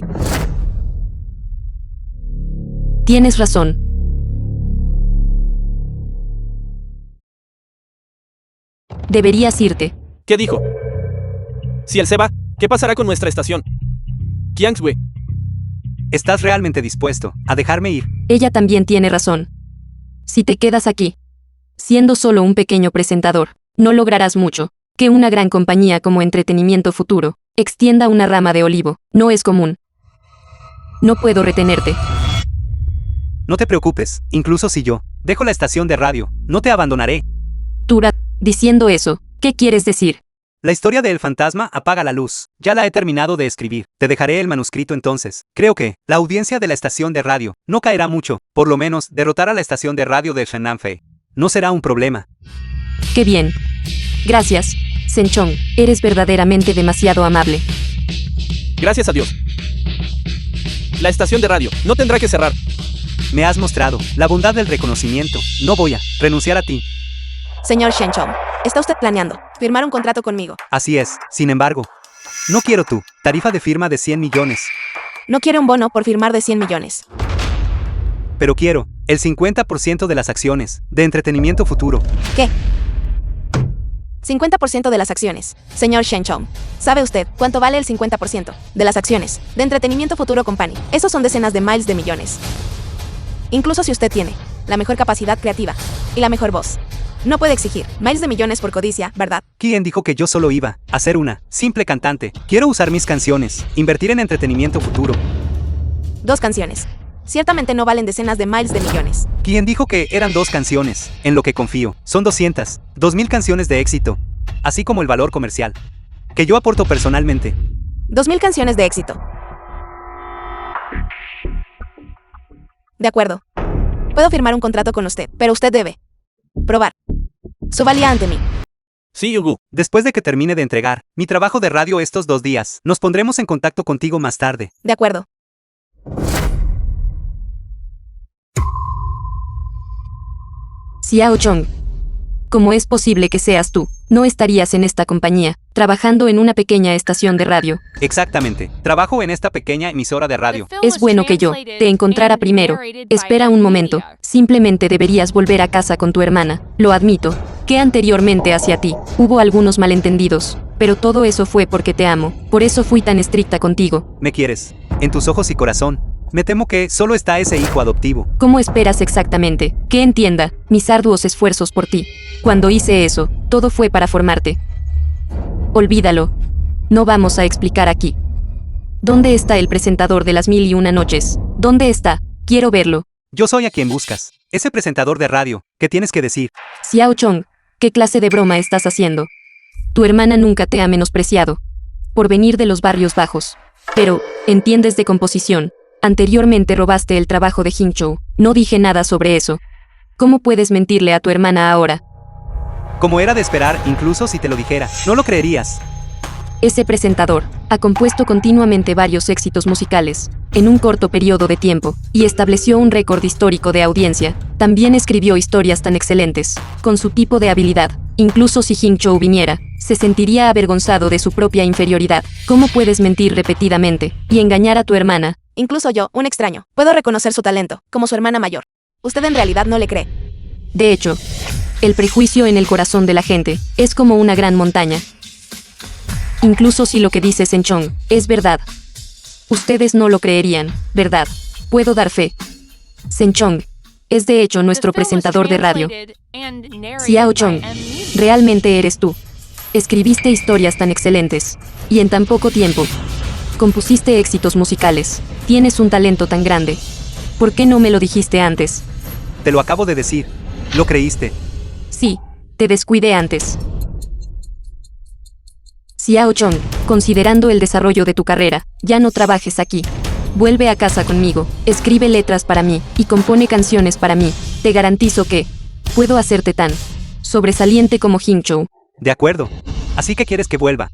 Tienes razón. Deberías irte. ¿Qué dijo? Si él se va, ¿qué pasará con nuestra estación? Kiangsue, ¿Estás realmente dispuesto a dejarme ir? Ella también tiene razón. Si te quedas aquí, siendo solo un pequeño presentador, no lograrás mucho. Que una gran compañía como Entretenimiento Futuro extienda una rama de olivo no es común. No puedo retenerte. No te preocupes, incluso si yo dejo la estación de radio, no te abandonaré. Tura, diciendo eso, ¿qué quieres decir? La historia de El Fantasma apaga la luz. Ya la he terminado de escribir. Te dejaré el manuscrito entonces. Creo que la audiencia de la estación de radio no caerá mucho. Por lo menos, derrotar a la estación de radio de Shenanfei no será un problema. Qué bien. Gracias, Senchong. Eres verdaderamente demasiado amable. gracias a Dios. La estación de radio no tendrá que cerrar. Me has mostrado la bondad del reconocimiento. No voy a renunciar a ti. Señor Shenchong, ¿está usted planeando firmar un contrato conmigo? Así es. Sin embargo, no quiero tu tarifa de firma de 100 millones. No quiere un bono por firmar de 100 millones. Pero quiero el 50% de las acciones de Entretenimiento Futuro. ¿Qué? 50% de las acciones. Señor Shenchong, ¿sabe usted cuánto vale el 50% de las acciones de Entretenimiento Futuro Company? Esos son decenas de miles de millones. Incluso si usted tiene la mejor capacidad creativa y la mejor voz, no puede exigir miles de millones por codicia, ¿verdad? ¿Quién dijo que yo solo iba a ser una simple cantante? Quiero usar mis canciones, invertir en Entretenimiento Futuro. 2 canciones. Ciertamente no valen decenas de miles de millones. ¿Quién dijo que eran 2 canciones? En lo que confío. Son 200, 2000 canciones de éxito, así como el valor comercial que yo aporto personalmente. 2000 canciones de éxito. De acuerdo. Puedo firmar un contrato con usted, pero usted debe probar su valía ante mí. Sí, Yugu. Después de que termine de entregar mi trabajo de radio estos 2 días, nos pondremos en contacto contigo más tarde. De acuerdo. Xiao Chong. ¿Cómo es posible que seas tú? No estarías en esta compañía, trabajando en una pequeña estación de radio. Exactamente. Trabajo en esta pequeña emisora de radio. Es bueno que yo te encontrara primero. Espera un momento. Simplemente deberías volver a casa con tu hermana. Lo admito. Que anteriormente hacia ti hubo algunos malentendidos. Pero todo eso fue porque te amo. Por eso fui tan estricta contigo. Me quieres. En tus ojos y corazón. Me temo que solo está ese hijo adoptivo. ¿Cómo esperas exactamente que entienda mis arduos esfuerzos por ti? Cuando hice eso, todo fue para formarte. Olvídalo. No vamos a explicar aquí. ¿Dónde está el presentador de las 1001 noches? ¿Dónde está? Quiero verlo. Yo soy a quien buscas. Ese presentador de radio. ¿Qué tienes que decir? Xiao Chong, ¿qué clase de broma estás haciendo? Tu hermana nunca te ha menospreciado. Por venir de los barrios bajos. Pero, entiendes de composición. Anteriormente robaste el trabajo de Hingchou. No dije nada sobre eso. ¿Cómo puedes mentirle a tu hermana ahora? Como era de esperar, incluso si te lo dijera, no lo creerías. Ese presentador ha compuesto continuamente varios éxitos musicales, en un corto periodo de tiempo, y estableció un récord histórico de audiencia. También escribió historias tan excelentes, con su tipo de habilidad. Incluso si Hingchou viniera, se sentiría avergonzado de su propia inferioridad. ¿Cómo puedes mentir repetidamente y engañar a tu hermana? Incluso yo, un extraño, puedo reconocer su talento, como su hermana mayor. Usted en realidad no le cree. De hecho, el prejuicio en el corazón de la gente es como una gran montaña. Incluso si lo que dice Senchong es verdad. Ustedes no lo creerían, ¿verdad? Puedo dar fe. Senchong es de hecho nuestro presentador de radio. Xiao Chong, realmente eres tú. Escribiste historias tan excelentes, y en tan poco tiempo. Compusiste éxitos musicales. Tienes un talento tan grande. ¿Por qué no me lo dijiste antes? Te lo acabo de decir. ¿Lo creíste? Sí, te descuidé antes. Xiao Chong, considerando el desarrollo de tu carrera, ya no trabajes aquí. Vuelve a casa conmigo, escribe letras para mí y compone canciones para mí. Te garantizo que puedo hacerte tan sobresaliente como Hingchou. De acuerdo. Así que quieres que vuelva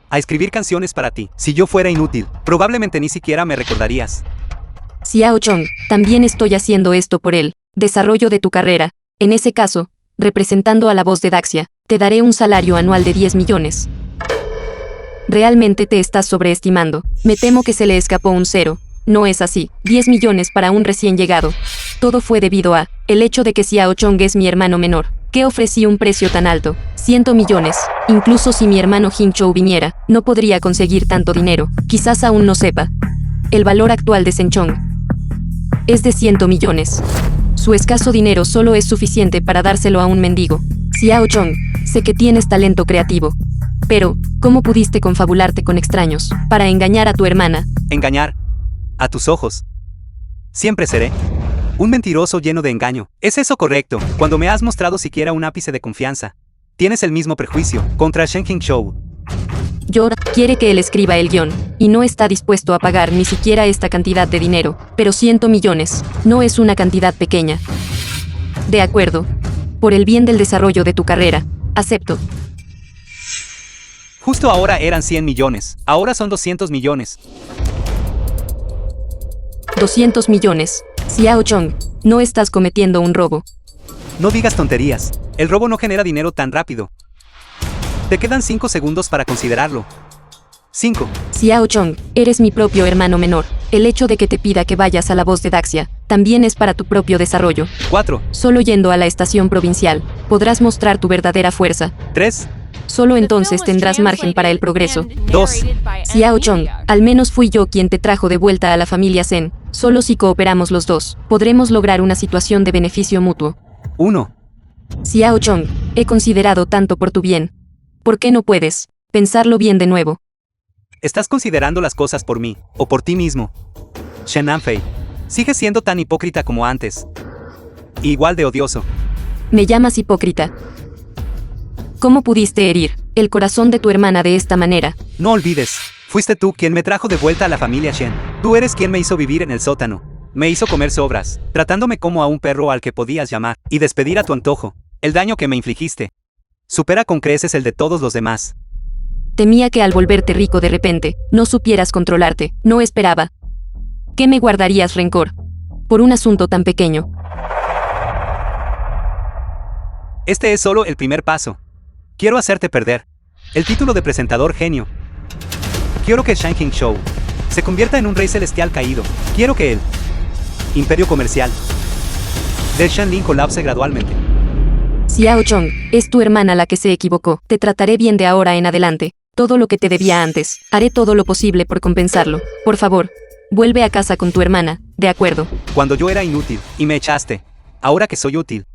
a escribir canciones para ti. Si yo fuera inútil, probablemente ni siquiera me recordarías. Xiao Chong, también estoy haciendo esto por el desarrollo de tu carrera. En ese caso, representando a la voz de Daxia, te daré un salario anual de 10 millones. Realmente te estás sobreestimando. Me temo que se le escapó un cero. No es así. 10 millones para un recién llegado. Todo fue debido a el hecho de que Xiao Chong es mi hermano menor. qué ofrecí un precio tan alto? 100 millones. Incluso si mi hermano Hinchou viniera, no podría conseguir tanto dinero. Quizás aún no sepa. El valor actual de Senchong es de 100 millones. Su escaso dinero solo es suficiente para dárselo a un mendigo. Xiao Chong, sé que tienes talento creativo. Pero, ¿cómo pudiste confabularte con extraños para engañar a tu hermana? Engañar. A tus ojos. Siempre seré un mentiroso lleno de engaño. ¿Es eso correcto? Cuando me has mostrado siquiera un ápice de confianza. Tienes el mismo prejuicio contra Shen Qingzhou. Yor quiere que él escriba el guión, y no está dispuesto a pagar ni siquiera esta cantidad de dinero, pero 100 millones no es una cantidad pequeña. De acuerdo. Por el bien del desarrollo de tu carrera, acepto. Justo ahora eran 100 millones, ahora son 200 millones. 200 millones. Xiao Chong, no estás cometiendo un robo. No digas tonterías, el robo no genera dinero tan rápido. Te quedan 5 segundos para considerarlo. 5. Xiao Chong, eres mi propio hermano menor. El hecho de que te pida que vayas a la voz de Daxia, también es para tu propio desarrollo. 4. Solo yendo a la estación provincial, podrás mostrar tu verdadera fuerza. 3. Solo entonces tendrás margen para el progreso. 2. Xiao Chong, al menos fui yo quien te trajo de vuelta a la familia Zen. Solo si cooperamos los dos, podremos lograr una situación de beneficio mutuo. 1. Xiao Chong, he considerado tanto por tu bien. ¿Por qué no puedes pensarlo bien de nuevo? Estás considerando las cosas por mí, o por ti mismo. Shen Anfei, sigues siendo tan hipócrita como antes. Igual de odioso. Me llamas hipócrita. ¿Cómo pudiste herir el corazón de tu hermana de esta manera? No olvides, fuiste tú quien me trajo de vuelta a la familia Shen. Tú eres quien me hizo vivir en el sótano. Me hizo comer sobras, tratándome como a un perro al que podías llamar, y despedir a tu antojo. El daño que me infligiste supera con creces el de todos los demás. Temía que al volverte rico de repente, no supieras controlarte. No esperaba. ¿Qué me guardarías rencor? Por un asunto tan pequeño. Este es solo el primer paso. Quiero hacerte perder el título de presentador genio. Quiero que Shen Qingzhou se convierta en un rey celestial caído. Quiero que el imperio comercial de Shenlin colapse gradualmente. Xiao Chong, es tu hermana la que se equivocó. Te trataré bien de ahora en adelante. Todo lo que te debía antes, haré todo lo posible por compensarlo. Por favor, vuelve a casa con tu hermana, ¿de acuerdo? Cuando yo era inútil, y me echaste, ahora que soy útil,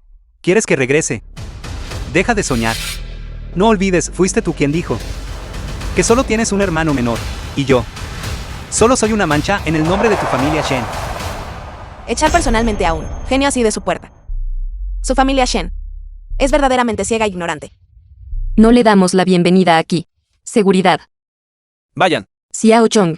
¿quieres que regrese? Deja de soñar. No olvides, fuiste tú quien dijo que solo tienes un hermano menor, y yo solo soy una mancha en el nombre de tu familia Shen. Echar personalmente a un genio así de su puerta. Su familia Shen es verdaderamente ciega e ignorante. No le damos la bienvenida aquí. Seguridad. Vayan. Xiao Chong.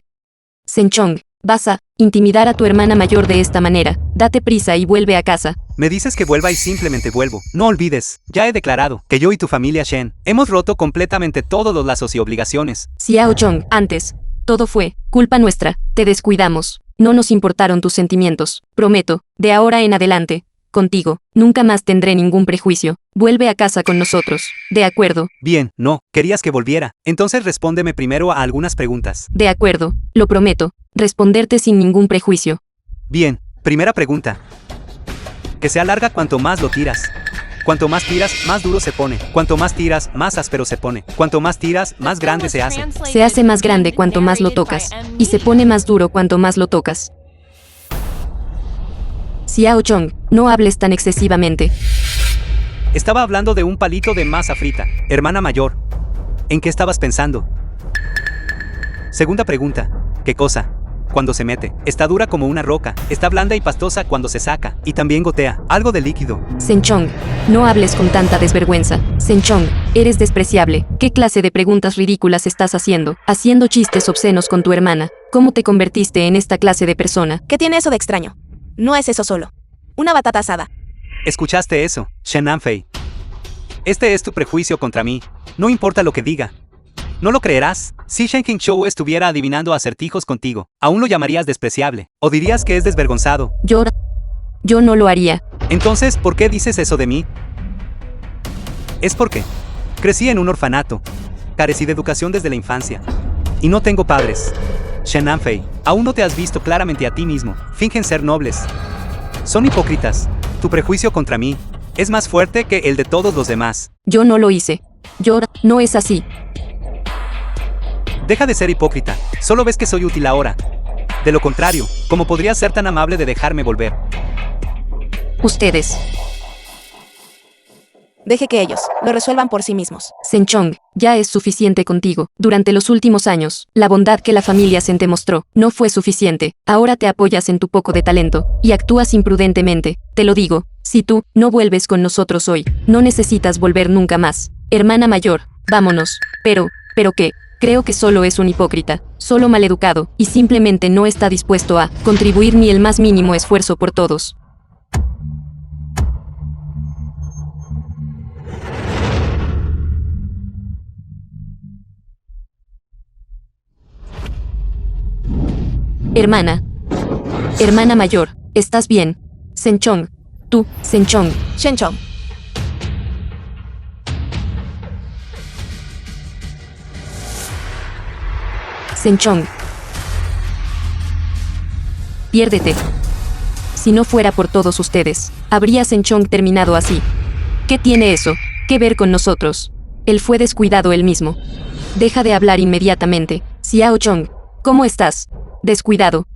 Senchong, vas a intimidar a tu hermana mayor de esta manera. Date prisa y vuelve a casa. Me dices que vuelva y simplemente vuelvo. No olvides, ya he declarado que yo y tu familia Shen hemos roto completamente todos los lazos y obligaciones. Xiao Chong, antes, todo fue culpa nuestra. Te descuidamos. No nos importaron tus sentimientos. Prometo, de ahora en adelante, contigo, nunca más tendré ningún prejuicio. Vuelve a casa con nosotros. ¿De acuerdo? Bien, no, querías que volviera. Entonces respóndeme primero a algunas preguntas. De acuerdo, lo prometo. Responderte sin ningún prejuicio. Bien, primera pregunta. Que se alarga cuanto más lo tiras. Cuanto más tiras, más duro se pone. Cuanto más tiras, más áspero se pone. Cuanto más tiras, más grande se hace. Se hace más grande cuanto más lo tocas, y se pone más duro cuanto más lo tocas. Xiao Chong, no hables tan excesivamente. Estaba hablando de un palito de masa frita, hermana mayor. ¿En qué estabas pensando? Segunda pregunta. ¿Qué cosa? Cuando se mete, está dura como una roca, está blanda y pastosa cuando se saca, y también gotea algo de líquido. Senchong, no hables con tanta desvergüenza. Senchong, eres despreciable. ¿Qué clase de preguntas ridículas estás haciendo? Haciendo chistes obscenos con tu hermana. ¿Cómo te convertiste en esta clase de persona? ¿Qué tiene eso de extraño? No es eso solo. Una batata asada. ¿Escuchaste eso, Shen Anfei? Este es tu prejuicio contra mí. No importa lo que diga. ¿No lo creerás? Si Shen Qingzhou estuviera adivinando acertijos contigo, aún lo llamarías despreciable, o dirías que es desvergonzado. Yo no lo haría. Entonces, ¿por qué dices eso de mí? Es porque crecí en un orfanato, carecí de educación desde la infancia, y no tengo padres. Shen Anfei, aún no te has visto claramente a ti mismo. Fingen ser nobles. Son hipócritas. Tu prejuicio contra mí es más fuerte que el de todos los demás. Yo no lo hice. No es así. Deja de ser hipócrita, solo ves que soy útil ahora. De lo contrario, ¿cómo podrías ser tan amable de dejarme volver? Ustedes. Deje que ellos lo resuelvan por sí mismos. Senchong, ya es suficiente contigo. Durante los últimos años, la bondad que la familia Sen te mostró no fue suficiente. Ahora te apoyas en tu poco de talento y actúas imprudentemente. Te lo digo, si tú no vuelves con nosotros hoy, no necesitas volver nunca más. Hermana mayor, vámonos. ¿Pero qué? Creo que solo es un hipócrita, solo maleducado, y simplemente no está dispuesto a contribuir ni el más mínimo esfuerzo por todos. Hermana mayor, ¿estás bien? Senchong, tú, Senchong. Shenchong. Senchong. Piérdete. Si no fuera por todos ustedes, habría Senchong terminado así. ¿Qué tiene eso que ver con nosotros? Él fue descuidado él mismo. Deja de hablar inmediatamente. Xiao Chong, ¿cómo estás? Descuidado.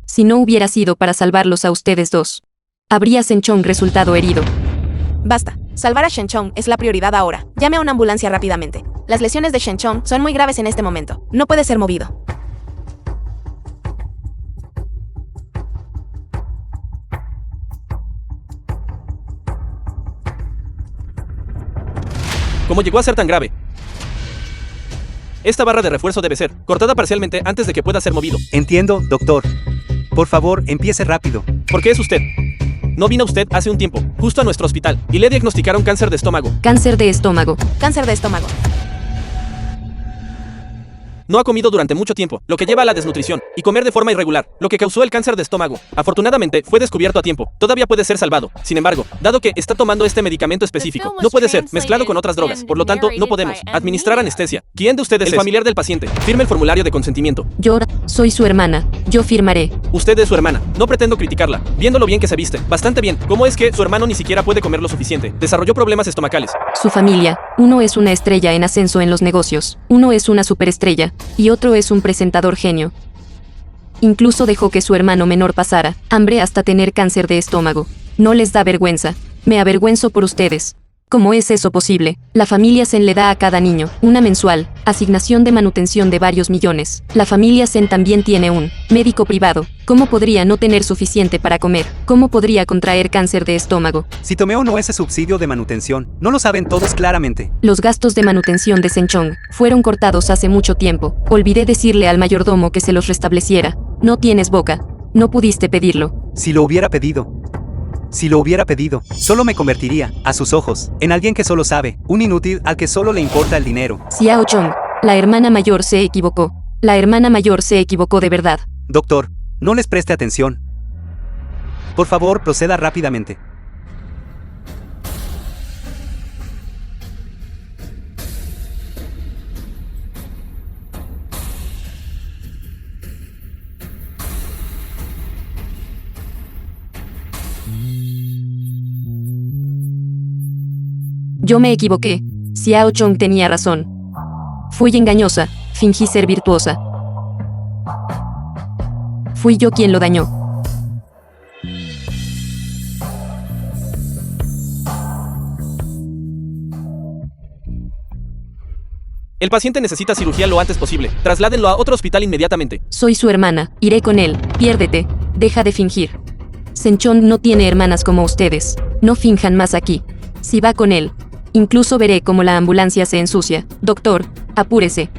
Si no hubiera sido para salvarlos a ustedes dos, habría Senchong resultado herido. Basta. Salvar a Shenchong es la prioridad ahora. Llame a una ambulancia rápidamente. Las lesiones de Shenchong son muy graves en este momento. No puede ser movido. ¿Cómo llegó a ser tan grave? Esta barra de refuerzo debe ser cortada parcialmente antes de que pueda ser movido. Entiendo, doctor. Por favor, empiece rápido. ¿Por qué es usted? No vino usted hace un tiempo, justo a nuestro hospital, y le diagnosticaron cáncer de estómago. Cáncer de estómago. Cáncer de estómago. No ha comido durante mucho tiempo, lo que lleva a la desnutrición, y comer de forma irregular, lo que causó el cáncer de estómago. Afortunadamente, fue descubierto a tiempo. Todavía puede ser salvado. Sin embargo, dado que está tomando este medicamento específico, no puede ser mezclado con otras drogas. Por lo tanto, no podemos administrar anestesia. ¿Quién de ustedes es el familiar del paciente? Firme el formulario de consentimiento. Yo soy su hermana. Yo firmaré. Usted es su hermana. No pretendo criticarla. Viendo lo bien que se viste. Bastante bien. ¿Cómo es que su hermano ni siquiera puede comer lo suficiente? Desarrolló problemas estomacales. Su familia. Uno es una estrella en ascenso en los negocios. Uno es una superestrella. Y otro es un presentador genio. Incluso dejó que su hermano menor pasara hambre hasta tener cáncer de estómago. ¿No les da vergüenza? Me avergüenzo por ustedes. ¿Cómo es eso posible? La familia Sen le da a cada niño una mensual asignación de manutención de varios millones. La familia Sen también tiene un médico privado. ¿Cómo podría no tener suficiente para comer? ¿Cómo podría contraer cáncer de estómago? Si tomé o no ese subsidio de manutención, no lo saben todos claramente. Los gastos de manutención de Senchong fueron cortados hace mucho tiempo. Olvidé decirle al mayordomo que se los restableciera. No tienes boca. No pudiste pedirlo. Si lo hubiera pedido, solo me convertiría, a sus ojos, en alguien que solo sabe, un inútil al que solo le importa el dinero. Xiao Chong, la hermana mayor se equivocó. La hermana mayor se equivocó de verdad. Doctor, no les preste atención. Por favor, proceda rápidamente. Yo me equivoqué. Xiao Chong tenía razón. Fui engañosa, fingí ser virtuosa. Fui yo quien lo dañó. El paciente necesita cirugía lo antes posible. Trasládenlo a otro hospital inmediatamente. Soy su hermana. Iré con él. Piérdete. Deja de fingir. Senchong no tiene hermanas como ustedes. No finjan más aquí. Si va con él, incluso veré cómo la ambulancia se ensucia. Doctor, apúrese.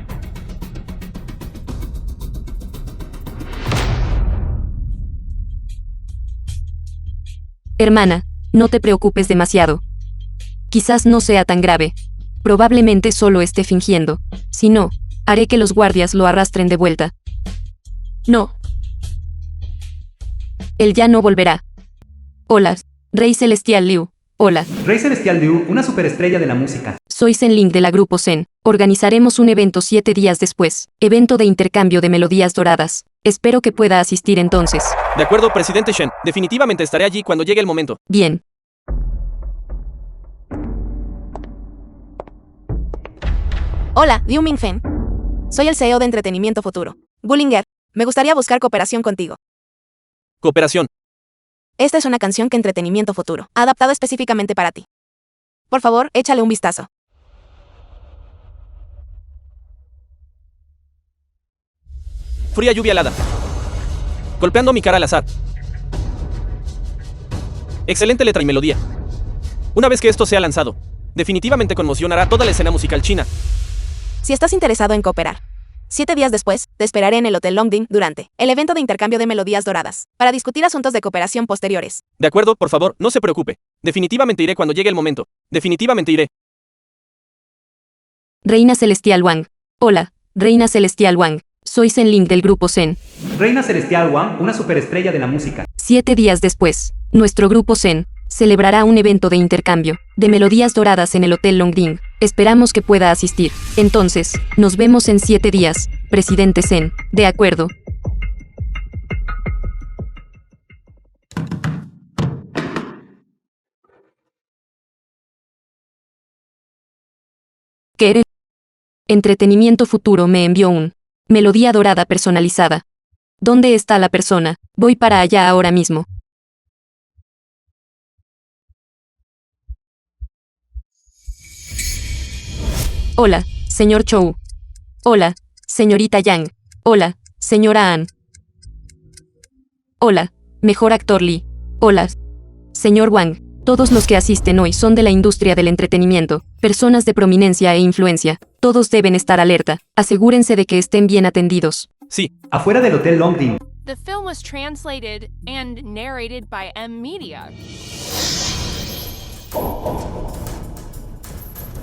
Hermana, no te preocupes demasiado. Quizás no sea tan grave. Probablemente solo esté fingiendo. Si no, haré que los guardias lo arrastren de vuelta. No. Él ya no volverá. Hola, Rey Celestial Liu. Hola. Rey Celestial Liu, una superestrella de la música. Soy Sen Ling de la Grupo Sen. Organizaremos un evento 7 días después. Evento de intercambio de melodías doradas. Espero que pueda asistir entonces. De acuerdo, presidente Shen. Definitivamente estaré allí cuando llegue el momento. Bien. Hola, Liu Mingfen. Soy el CEO de Entretenimiento Futuro. Bullinger, me gustaría buscar cooperación contigo. Cooperación. Esta es una canción que Entretenimiento Futuro ha adaptado específicamente para ti. Por favor, échale un vistazo. Fría lluvia helada. Golpeando mi cara al azar. Excelente letra y melodía. Una vez que esto sea lanzado, definitivamente conmocionará toda la escena musical china. Si estás interesado en cooperar, 7 días después, te esperaré en el Hotel Longding durante el evento de intercambio de melodías doradas, para discutir asuntos de cooperación posteriores. De acuerdo, por favor, no se preocupe. Definitivamente iré cuando llegue el momento. Definitivamente iré. Reina Celestial Wang. Hola, Reina Celestial Wang. Soy Zen Ling del grupo Zen. Reina Celestial Wang, una superestrella de la música. 7 días después, nuestro grupo Zen celebrará un evento de intercambio de melodías doradas en el Hotel Longding. Esperamos que pueda asistir. Entonces, nos vemos en 7 días, presidente Zen. De acuerdo. ¿Qué eres? Entretenimiento Futuro me envió un melodía dorada personalizada. ¿Dónde está la persona? Voy para allá ahora mismo. Hola, señor Chou. Hola, señorita Yang. Hola, señora An. Hola, mejor actor Lee. Hola, señor Wang. Todos los que asisten hoy son de la industria del entretenimiento, personas de prominencia e influencia. Todos deben estar alerta. Asegúrense de que estén bien atendidos. Sí, Afuera del Hotel Longding. The film was translated and narrated by M Media.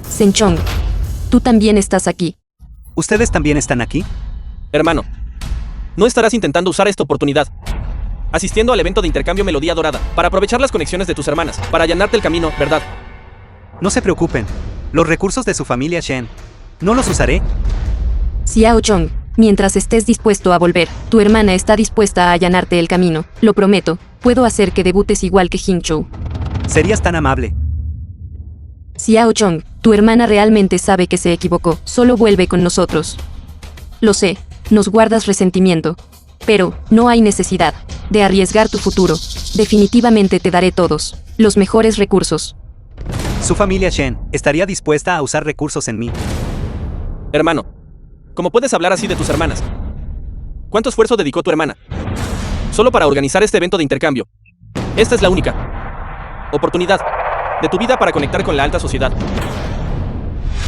Zen Chong, tú también estás aquí. ¿Ustedes también están aquí? hermano. No estarás intentando usar esta oportunidad, asistiendo al evento de intercambio Melodía Dorada, para aprovechar las conexiones de tus hermanas, para allanarte el camino, ¿verdad? No se preocupen. Los recursos de su familia Shen. No los usaré. Xiao Chong, mientras estés dispuesto a volver, tu hermana está dispuesta a allanarte el camino. Lo prometo, puedo hacer que debutes igual que Hingchou. Serías tan amable. Xiao Chong, tu hermana realmente sabe que se equivocó. Solo vuelve con nosotros. Lo sé, nos guardas resentimiento. Pero, no hay necesidad de arriesgar tu futuro. Definitivamente te daré todos los mejores recursos. Su familia Shen estaría dispuesta a usar recursos en mí. Hermano, ¿cómo puedes hablar así de tus hermanas? ¿Cuánto esfuerzo dedicó tu hermana? Solo para organizar este evento de intercambio. Esta es la única oportunidad de tu vida para conectar con la alta sociedad.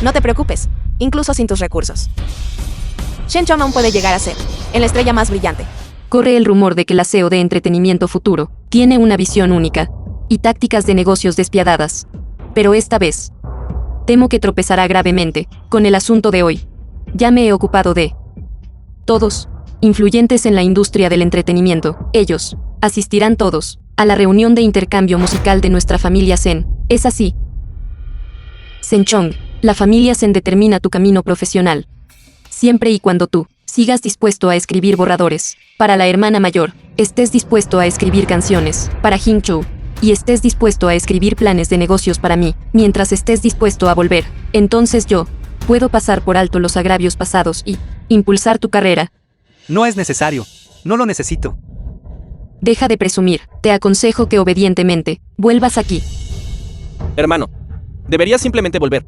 No te preocupes, incluso sin tus recursos. Shen Chong aún puede llegar a ser la estrella más brillante. Corre el rumor de que la CEO de Entretenimiento Futuro tiene una visión única y tácticas de negocios despiadadas. Pero esta vez, temo que tropezará gravemente con el asunto de hoy. Ya me he ocupado de todos, influyentes en la industria del entretenimiento. Ellos asistirán todos a la reunión de intercambio musical de nuestra familia Zen. ¿Es así? Zen Chong, la familia Zen determina tu camino profesional. Siempre y cuando tú sigas dispuesto a escribir borradores para la hermana mayor, estés dispuesto a escribir canciones para Hingchou, y estés dispuesto a escribir planes de negocios para mí, mientras estés dispuesto a volver, entonces yo puedo pasar por alto los agravios pasados y impulsar tu carrera. No es necesario. No lo necesito. Deja de presumir, te aconsejo que obedientemente vuelvas aquí. Hermano, deberías simplemente volver.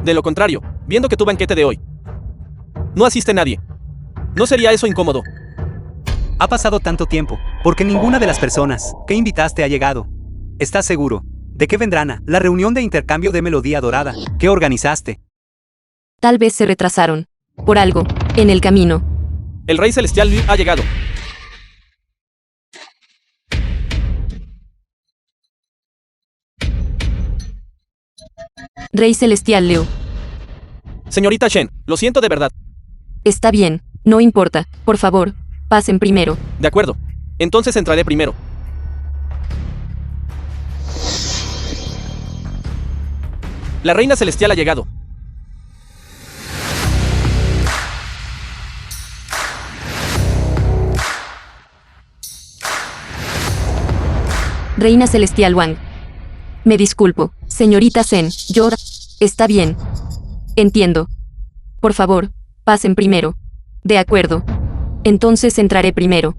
De lo contrario, viendo que tu banquete de hoy no asiste nadie, ¿no sería eso incómodo? Ha pasado tanto tiempo, porque ninguna de las personas que invitaste ha llegado. ¿Estás seguro de que vendrán a la reunión de intercambio de Melodía Dorada que organizaste? Tal vez se retrasaron por algo en el camino. El Rey Celestial Liu ha llegado. Rey Celestial Liu. Señorita Shen, lo siento de verdad. Está bien, no importa, por favor, pasen primero. De acuerdo. Entonces entraré primero. La Reina Celestial ha llegado. Reina Celestial Wang. Me disculpo, señorita Zen, yo... Está bien. Entiendo. Por favor, pasen primero. De acuerdo. Entonces entraré primero.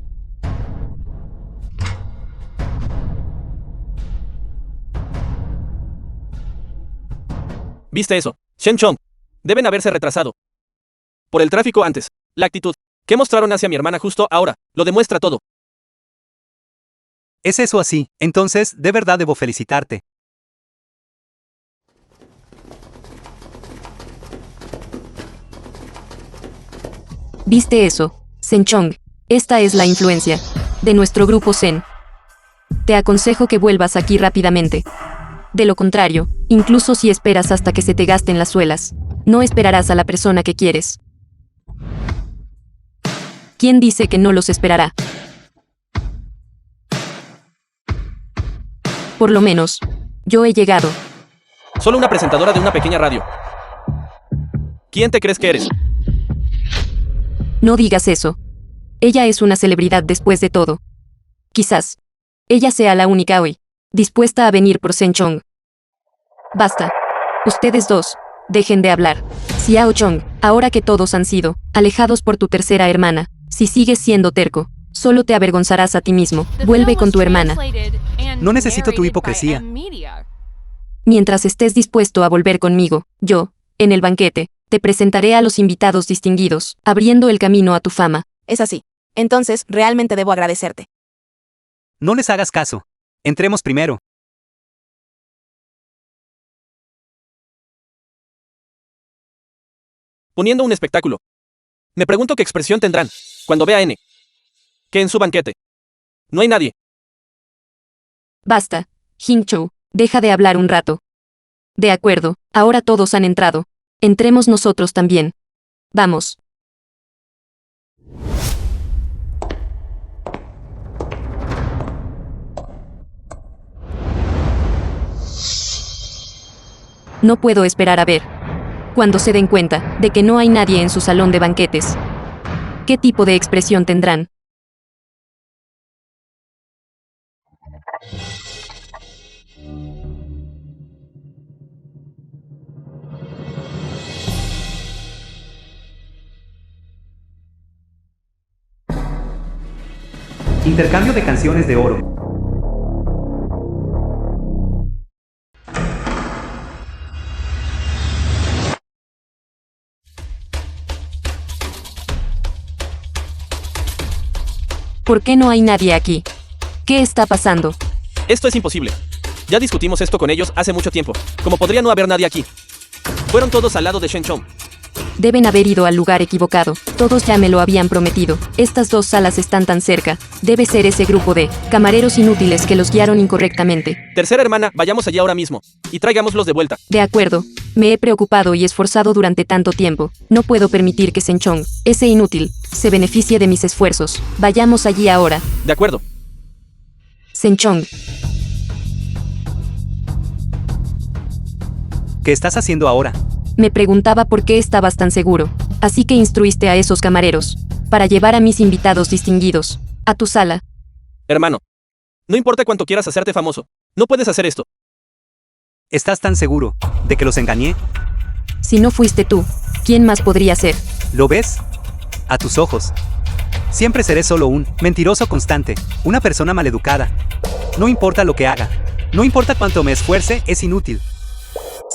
¿Viste eso? Shen Chong. Deben haberse retrasado. Por el tráfico antes. La actitud que mostraron hacia mi hermana justo ahora lo demuestra todo. ¿Es eso así? Entonces, de verdad debo felicitarte. ¿Viste eso? Shen Chong. Esta es la influencia de nuestro grupo Zen. Te aconsejo que vuelvas aquí rápidamente. De lo contrario, incluso si esperas hasta que se te gasten las suelas, no esperarás a la persona que quieres. ¿Quién dice que no los esperará? Por lo menos, yo he llegado. Solo una presentadora de una pequeña radio. ¿Quién te crees que eres? No digas eso. Ella es una celebridad después de todo. Quizás ella sea la única hoy dispuesta a venir por Shen Chong. Basta. Ustedes dos, dejen de hablar. Xiao Chong, ahora que todos han sido alejados por tu tercera hermana, si sigues siendo terco, solo te avergonzarás a ti mismo. Vuelve con tu hermana. No necesito tu hipocresía. Mientras estés dispuesto a volver conmigo, yo, en el banquete, te presentaré a los invitados distinguidos, abriendo el camino a tu fama. Es así. Entonces, realmente debo agradecerte. No les hagas caso. Entremos primero. Poniendo un espectáculo. Me pregunto qué expresión tendrán cuando vea a N. Que en su banquete no hay nadie. Basta, Hingchou, deja de hablar un rato. De acuerdo, ahora todos han entrado. Entremos nosotros también. Vamos. No puedo esperar a ver cuando se den cuenta de que no hay nadie en su salón de banquetes. ¿Qué tipo de expresión tendrán? Intercambio de canciones de oro. ¿Por qué no hay nadie aquí? ¿Qué está pasando? Esto es imposible. Ya discutimos esto con ellos hace mucho tiempo. ¿Cómo podría no haber nadie aquí? Fueron todos al lado de Shen Chong. Deben haber ido al lugar equivocado. Todos ya me lo habían prometido. Estas dos salas están tan cerca. Debe ser ese grupo de camareros inútiles que los guiaron incorrectamente. Tercera hermana, vayamos allí ahora mismo y traigámoslos de vuelta. De acuerdo. Me he preocupado y esforzado durante tanto tiempo. No puedo permitir que Shen Chong, ese inútil, se beneficie de mis esfuerzos. Vayamos allí ahora. De acuerdo. Shen Chong, ¿Qué estás haciendo ahora? me preguntaba por qué estabas tan seguro. Así que instruiste a esos camareros para llevar a mis invitados distinguidos a tu sala. Hermano, no importa cuánto quieras hacerte famoso, no puedes hacer esto. ¿Estás tan seguro de que los engañé? Si no fuiste tú, ¿quién más podría ser? ¿Lo ves? A tus ojos. Siempre seré solo un mentiroso constante, una persona maleducada. No importa lo que haga, no importa cuánto me esfuerce, es inútil.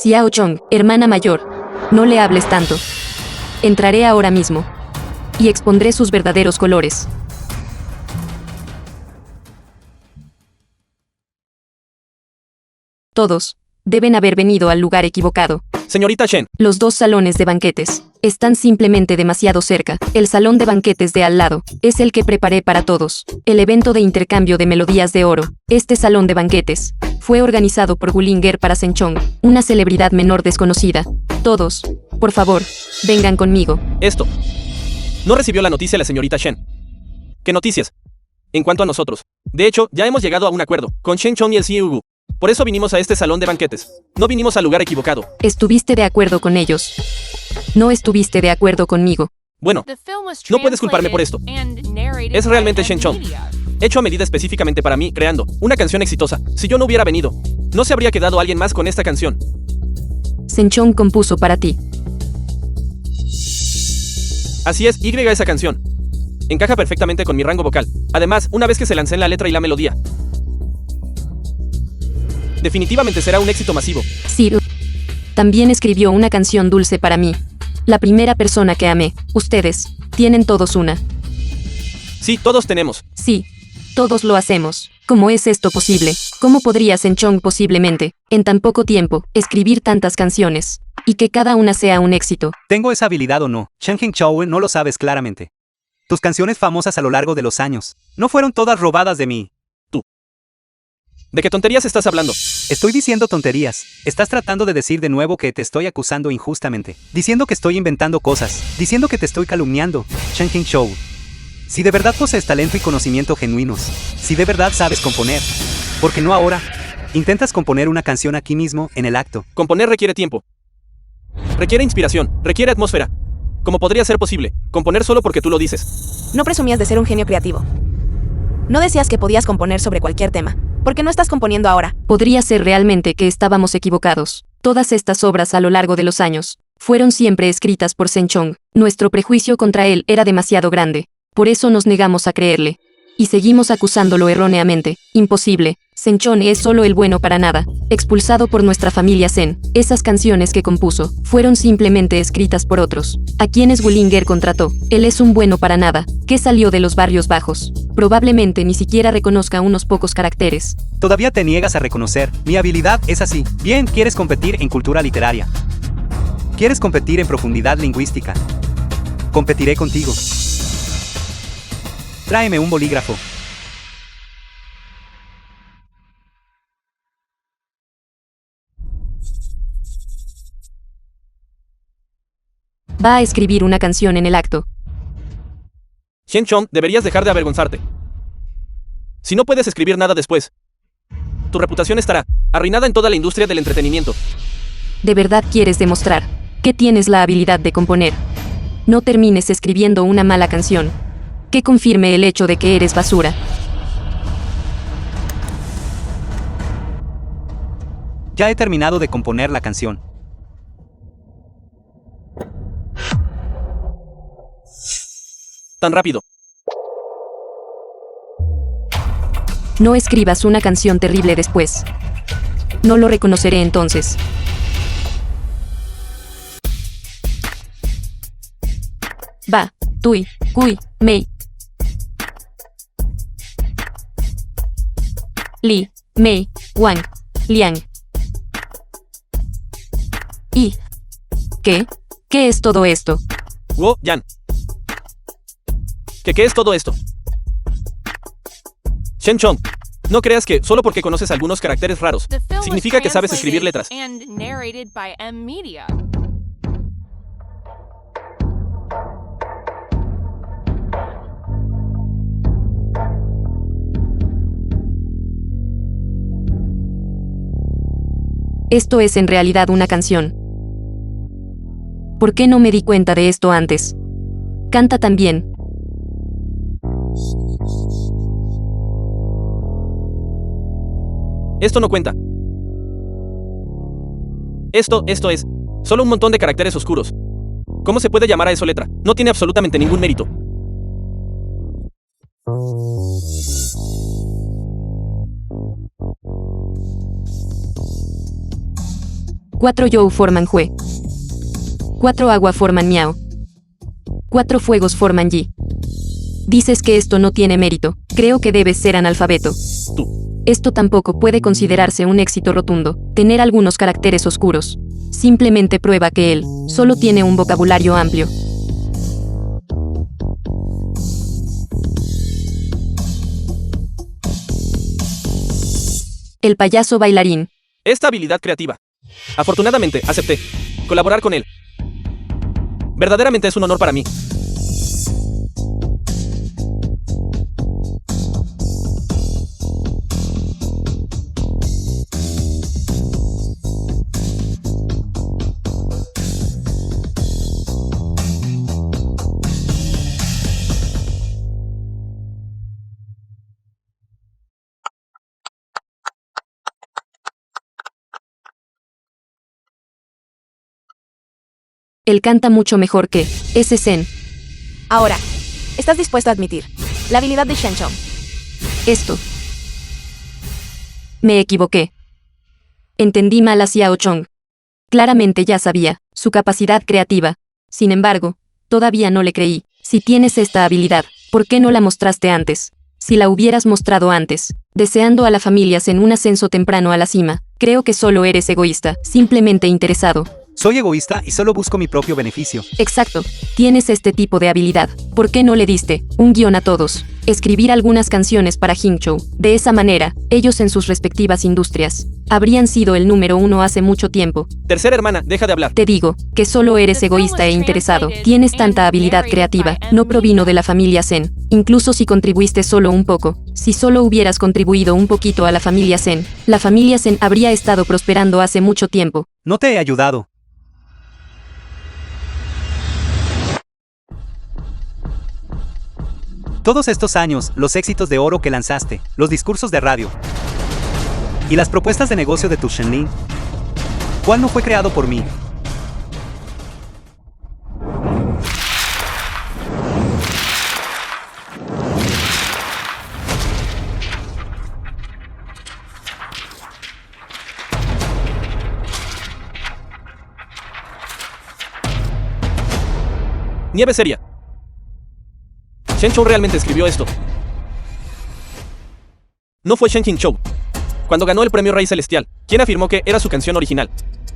Xiao Chong, hermana mayor, no le hables tanto. Entraré ahora mismo y expondré sus verdaderos colores. Todos deben haber venido al lugar equivocado. Señorita Shen, Los dos salones de banquetes están simplemente demasiado cerca. El salón de banquetes de al lado es el que preparé para todos. El evento de intercambio de melodías de oro. Este salón de banquetes fue organizado por Gullinger para Shen Chong, una celebridad menor desconocida. Todos, por favor, vengan conmigo. esto. No recibió la noticia la señorita Shen. ¿Qué noticias? En cuanto a nosotros. De hecho, ya hemos llegado a un acuerdo con Shen Chong y el Xiu. Por eso vinimos a este salón de banquetes. No vinimos al lugar equivocado. Estuviste de acuerdo con ellos. No estuviste de acuerdo conmigo. Bueno, No puedes culparme por esto. Es realmente Shen Chong. Hecho a medida específicamente para mí, creando una canción exitosa. Si yo no hubiera venido, no se habría quedado alguien más con esta canción. Shen Chong compuso para ti. Así es, Y esa canción. Encaja perfectamente con mi rango vocal. Además, una vez que se lancé en la letra y la melodía, definitivamente será un éxito masivo. Ciro también escribió una canción dulce para mí. La primera persona que amé. Ustedes tienen todos una. Sí, todos tenemos. Sí, todos lo hacemos. ¿Cómo es esto posible? ¿Cómo podría Senchong posiblemente, en tan poco tiempo, escribir tantas canciones? Y que cada una sea un éxito. ¿Tengo esa habilidad o no? Chen Hingchou no lo sabes claramente. Tus canciones famosas a lo largo de los años no fueron todas robadas de mí. ¿De qué tonterías estás hablando? Estoy diciendo tonterías. Estás tratando de decir de nuevo que te estoy acusando injustamente. Diciendo que estoy inventando cosas. Diciendo que te estoy calumniando. Chen Hingchou. Si de verdad posees talento y conocimiento genuinos. Si de verdad sabes componer. ¿Por qué no ahora? Intentas componer una canción aquí mismo, en el acto. Componer requiere tiempo. Requiere inspiración. Requiere atmósfera. ¿Cómo podría ser posible? Componer solo porque tú lo dices. No presumías de ser un genio creativo. No decías que podías componer sobre cualquier tema. ¿Por qué no estás componiendo ahora? Podría ser realmente que estábamos equivocados. Todas estas obras a lo largo de los años fueron siempre escritas por Senchong. Nuestro prejuicio contra él era demasiado grande. Por eso nos negamos a creerle. Y seguimos acusándolo erróneamente. Imposible. Senchong es solo el bueno para nada. Expulsado por nuestra familia Sen. Esas canciones que compuso fueron simplemente escritas por otros, a quienes Willinger contrató. Él es un bueno para nada, que salió de los barrios bajos. Probablemente ni siquiera reconozca unos pocos caracteres. Todavía te niegas a reconocer. Mi habilidad es así. Bien, quieres competir en cultura literaria. Quieres competir en profundidad lingüística. Competiré contigo. Tráeme un bolígrafo. Va a escribir una canción en el acto. Senchong, deberías dejar de avergonzarte. Si no puedes escribir nada después, tu reputación estará arruinada en toda la industria del entretenimiento. ¿De verdad quieres demostrar que tienes la habilidad de componer? No termines escribiendo una mala canción que confirme el hecho de que eres basura. Ya he terminado de componer la canción. Tan rápido. No escribas una canción terrible después. No lo reconoceré entonces. Va, Tui, Kui, Mei. Li, Mei, Wang, Liang. ¿Y qué? ¿Qué es todo esto? Wo, Yan. ¿Qué es todo esto? Senchong, no creas que, solo porque conoces algunos caracteres raros, The film was significa que sabes escribir letras. translated and narrated by M Media. Esto es en realidad una canción. ¿Por qué no me di cuenta de esto antes? Canta también. Esto no cuenta. Esto es solo un montón de caracteres oscuros. ¿Cómo se puede llamar a eso letra? No tiene absolutamente ningún mérito. Cuatro You forman Jue. 4 agua forman Miao. 4 fuegos forman Yi. Dices que esto no tiene mérito. Creo que debes ser analfabeto. Tú. Esto tampoco puede considerarse un éxito rotundo. Tener algunos caracteres oscuros simplemente prueba que él solo tiene un vocabulario amplio. El payaso bailarín. Esta habilidad creativa. Afortunadamente, acepté colaborar con él. Verdaderamente es un honor para mí. Él canta mucho mejor que ese Zen. Ahora, ¿estás dispuesto a admitir la habilidad de Shen Chong? Esto. Me equivoqué. Entendí mal a Xiao Chong. Claramente ya sabía su capacidad creativa. Sin embargo, todavía no le creí. Si tienes esta habilidad, ¿por qué no la mostraste antes? Si la hubieras mostrado antes, deseando a la familia en un ascenso temprano a la cima, creo que solo eres egoísta, simplemente interesado. Soy egoísta y solo busco mi propio beneficio. Exacto, tienes este tipo de habilidad. ¿Por qué no le diste un guión a todos? Escribir algunas canciones para Hingchou. De esa manera, ellos en sus respectivas industrias habrían sido el número 1 hace mucho tiempo. Tercera hermana, deja de hablar. Te digo, que solo eres egoísta e interesado. Tienes tanta habilidad creativa, no provino de la familia Zen. Incluso si contribuiste solo un poco. Si solo hubieras contribuido un poquito a la familia Zen habría estado prosperando hace mucho tiempo. No te he ayudado. Todos estos años, los éxitos de oro que lanzaste, los discursos de radio y las propuestas de negocio de tu Shenlin, ¿cuál no fue creado por mí? Nieve seria. Shen Chou realmente escribió esto. No fue Shen Qingchou. Cuando ganó el premio Rey Celestial, quien afirmó que era su canción original.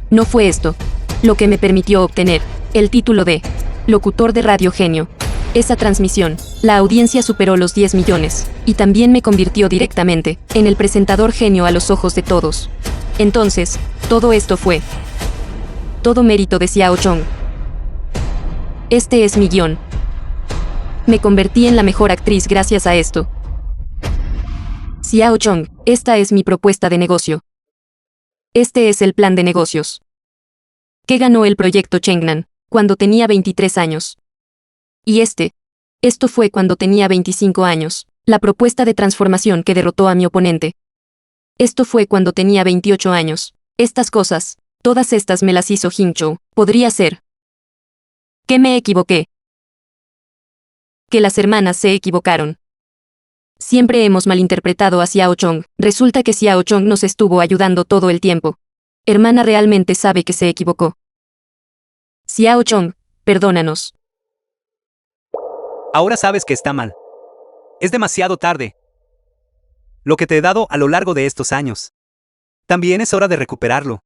No fue esto lo que me permitió obtener el título de locutor de radio genio. Esa transmisión, la audiencia superó los 10 millones, y también me convirtió directamente en el presentador genio a los ojos de todos. Entonces, todo esto fue todo mérito de Xiao Chong. Este es mi guión. Me convertí en la mejor actriz gracias a esto. Xiao Chong, esta es mi propuesta de negocio. Este es el plan de negocios. Que ganó el proyecto Chengnan cuando tenía 23 años. Y esto fue cuando tenía 25 años. La propuesta de transformación que derrotó a mi oponente. Esto fue cuando tenía 28 años. Estas cosas, todas estas me las hizo Hingchou. Podría ser que me equivoqué. Que las hermanas se equivocaron. Siempre hemos malinterpretado a Xiao Chong. Resulta que Xiao Chong nos estuvo ayudando todo el tiempo. Hermana realmente sabe que se equivocó. Xiao Chong, perdónanos. Ahora sabes que está mal. Es demasiado tarde. Lo que te he dado a lo largo de estos años. También es hora de recuperarlo.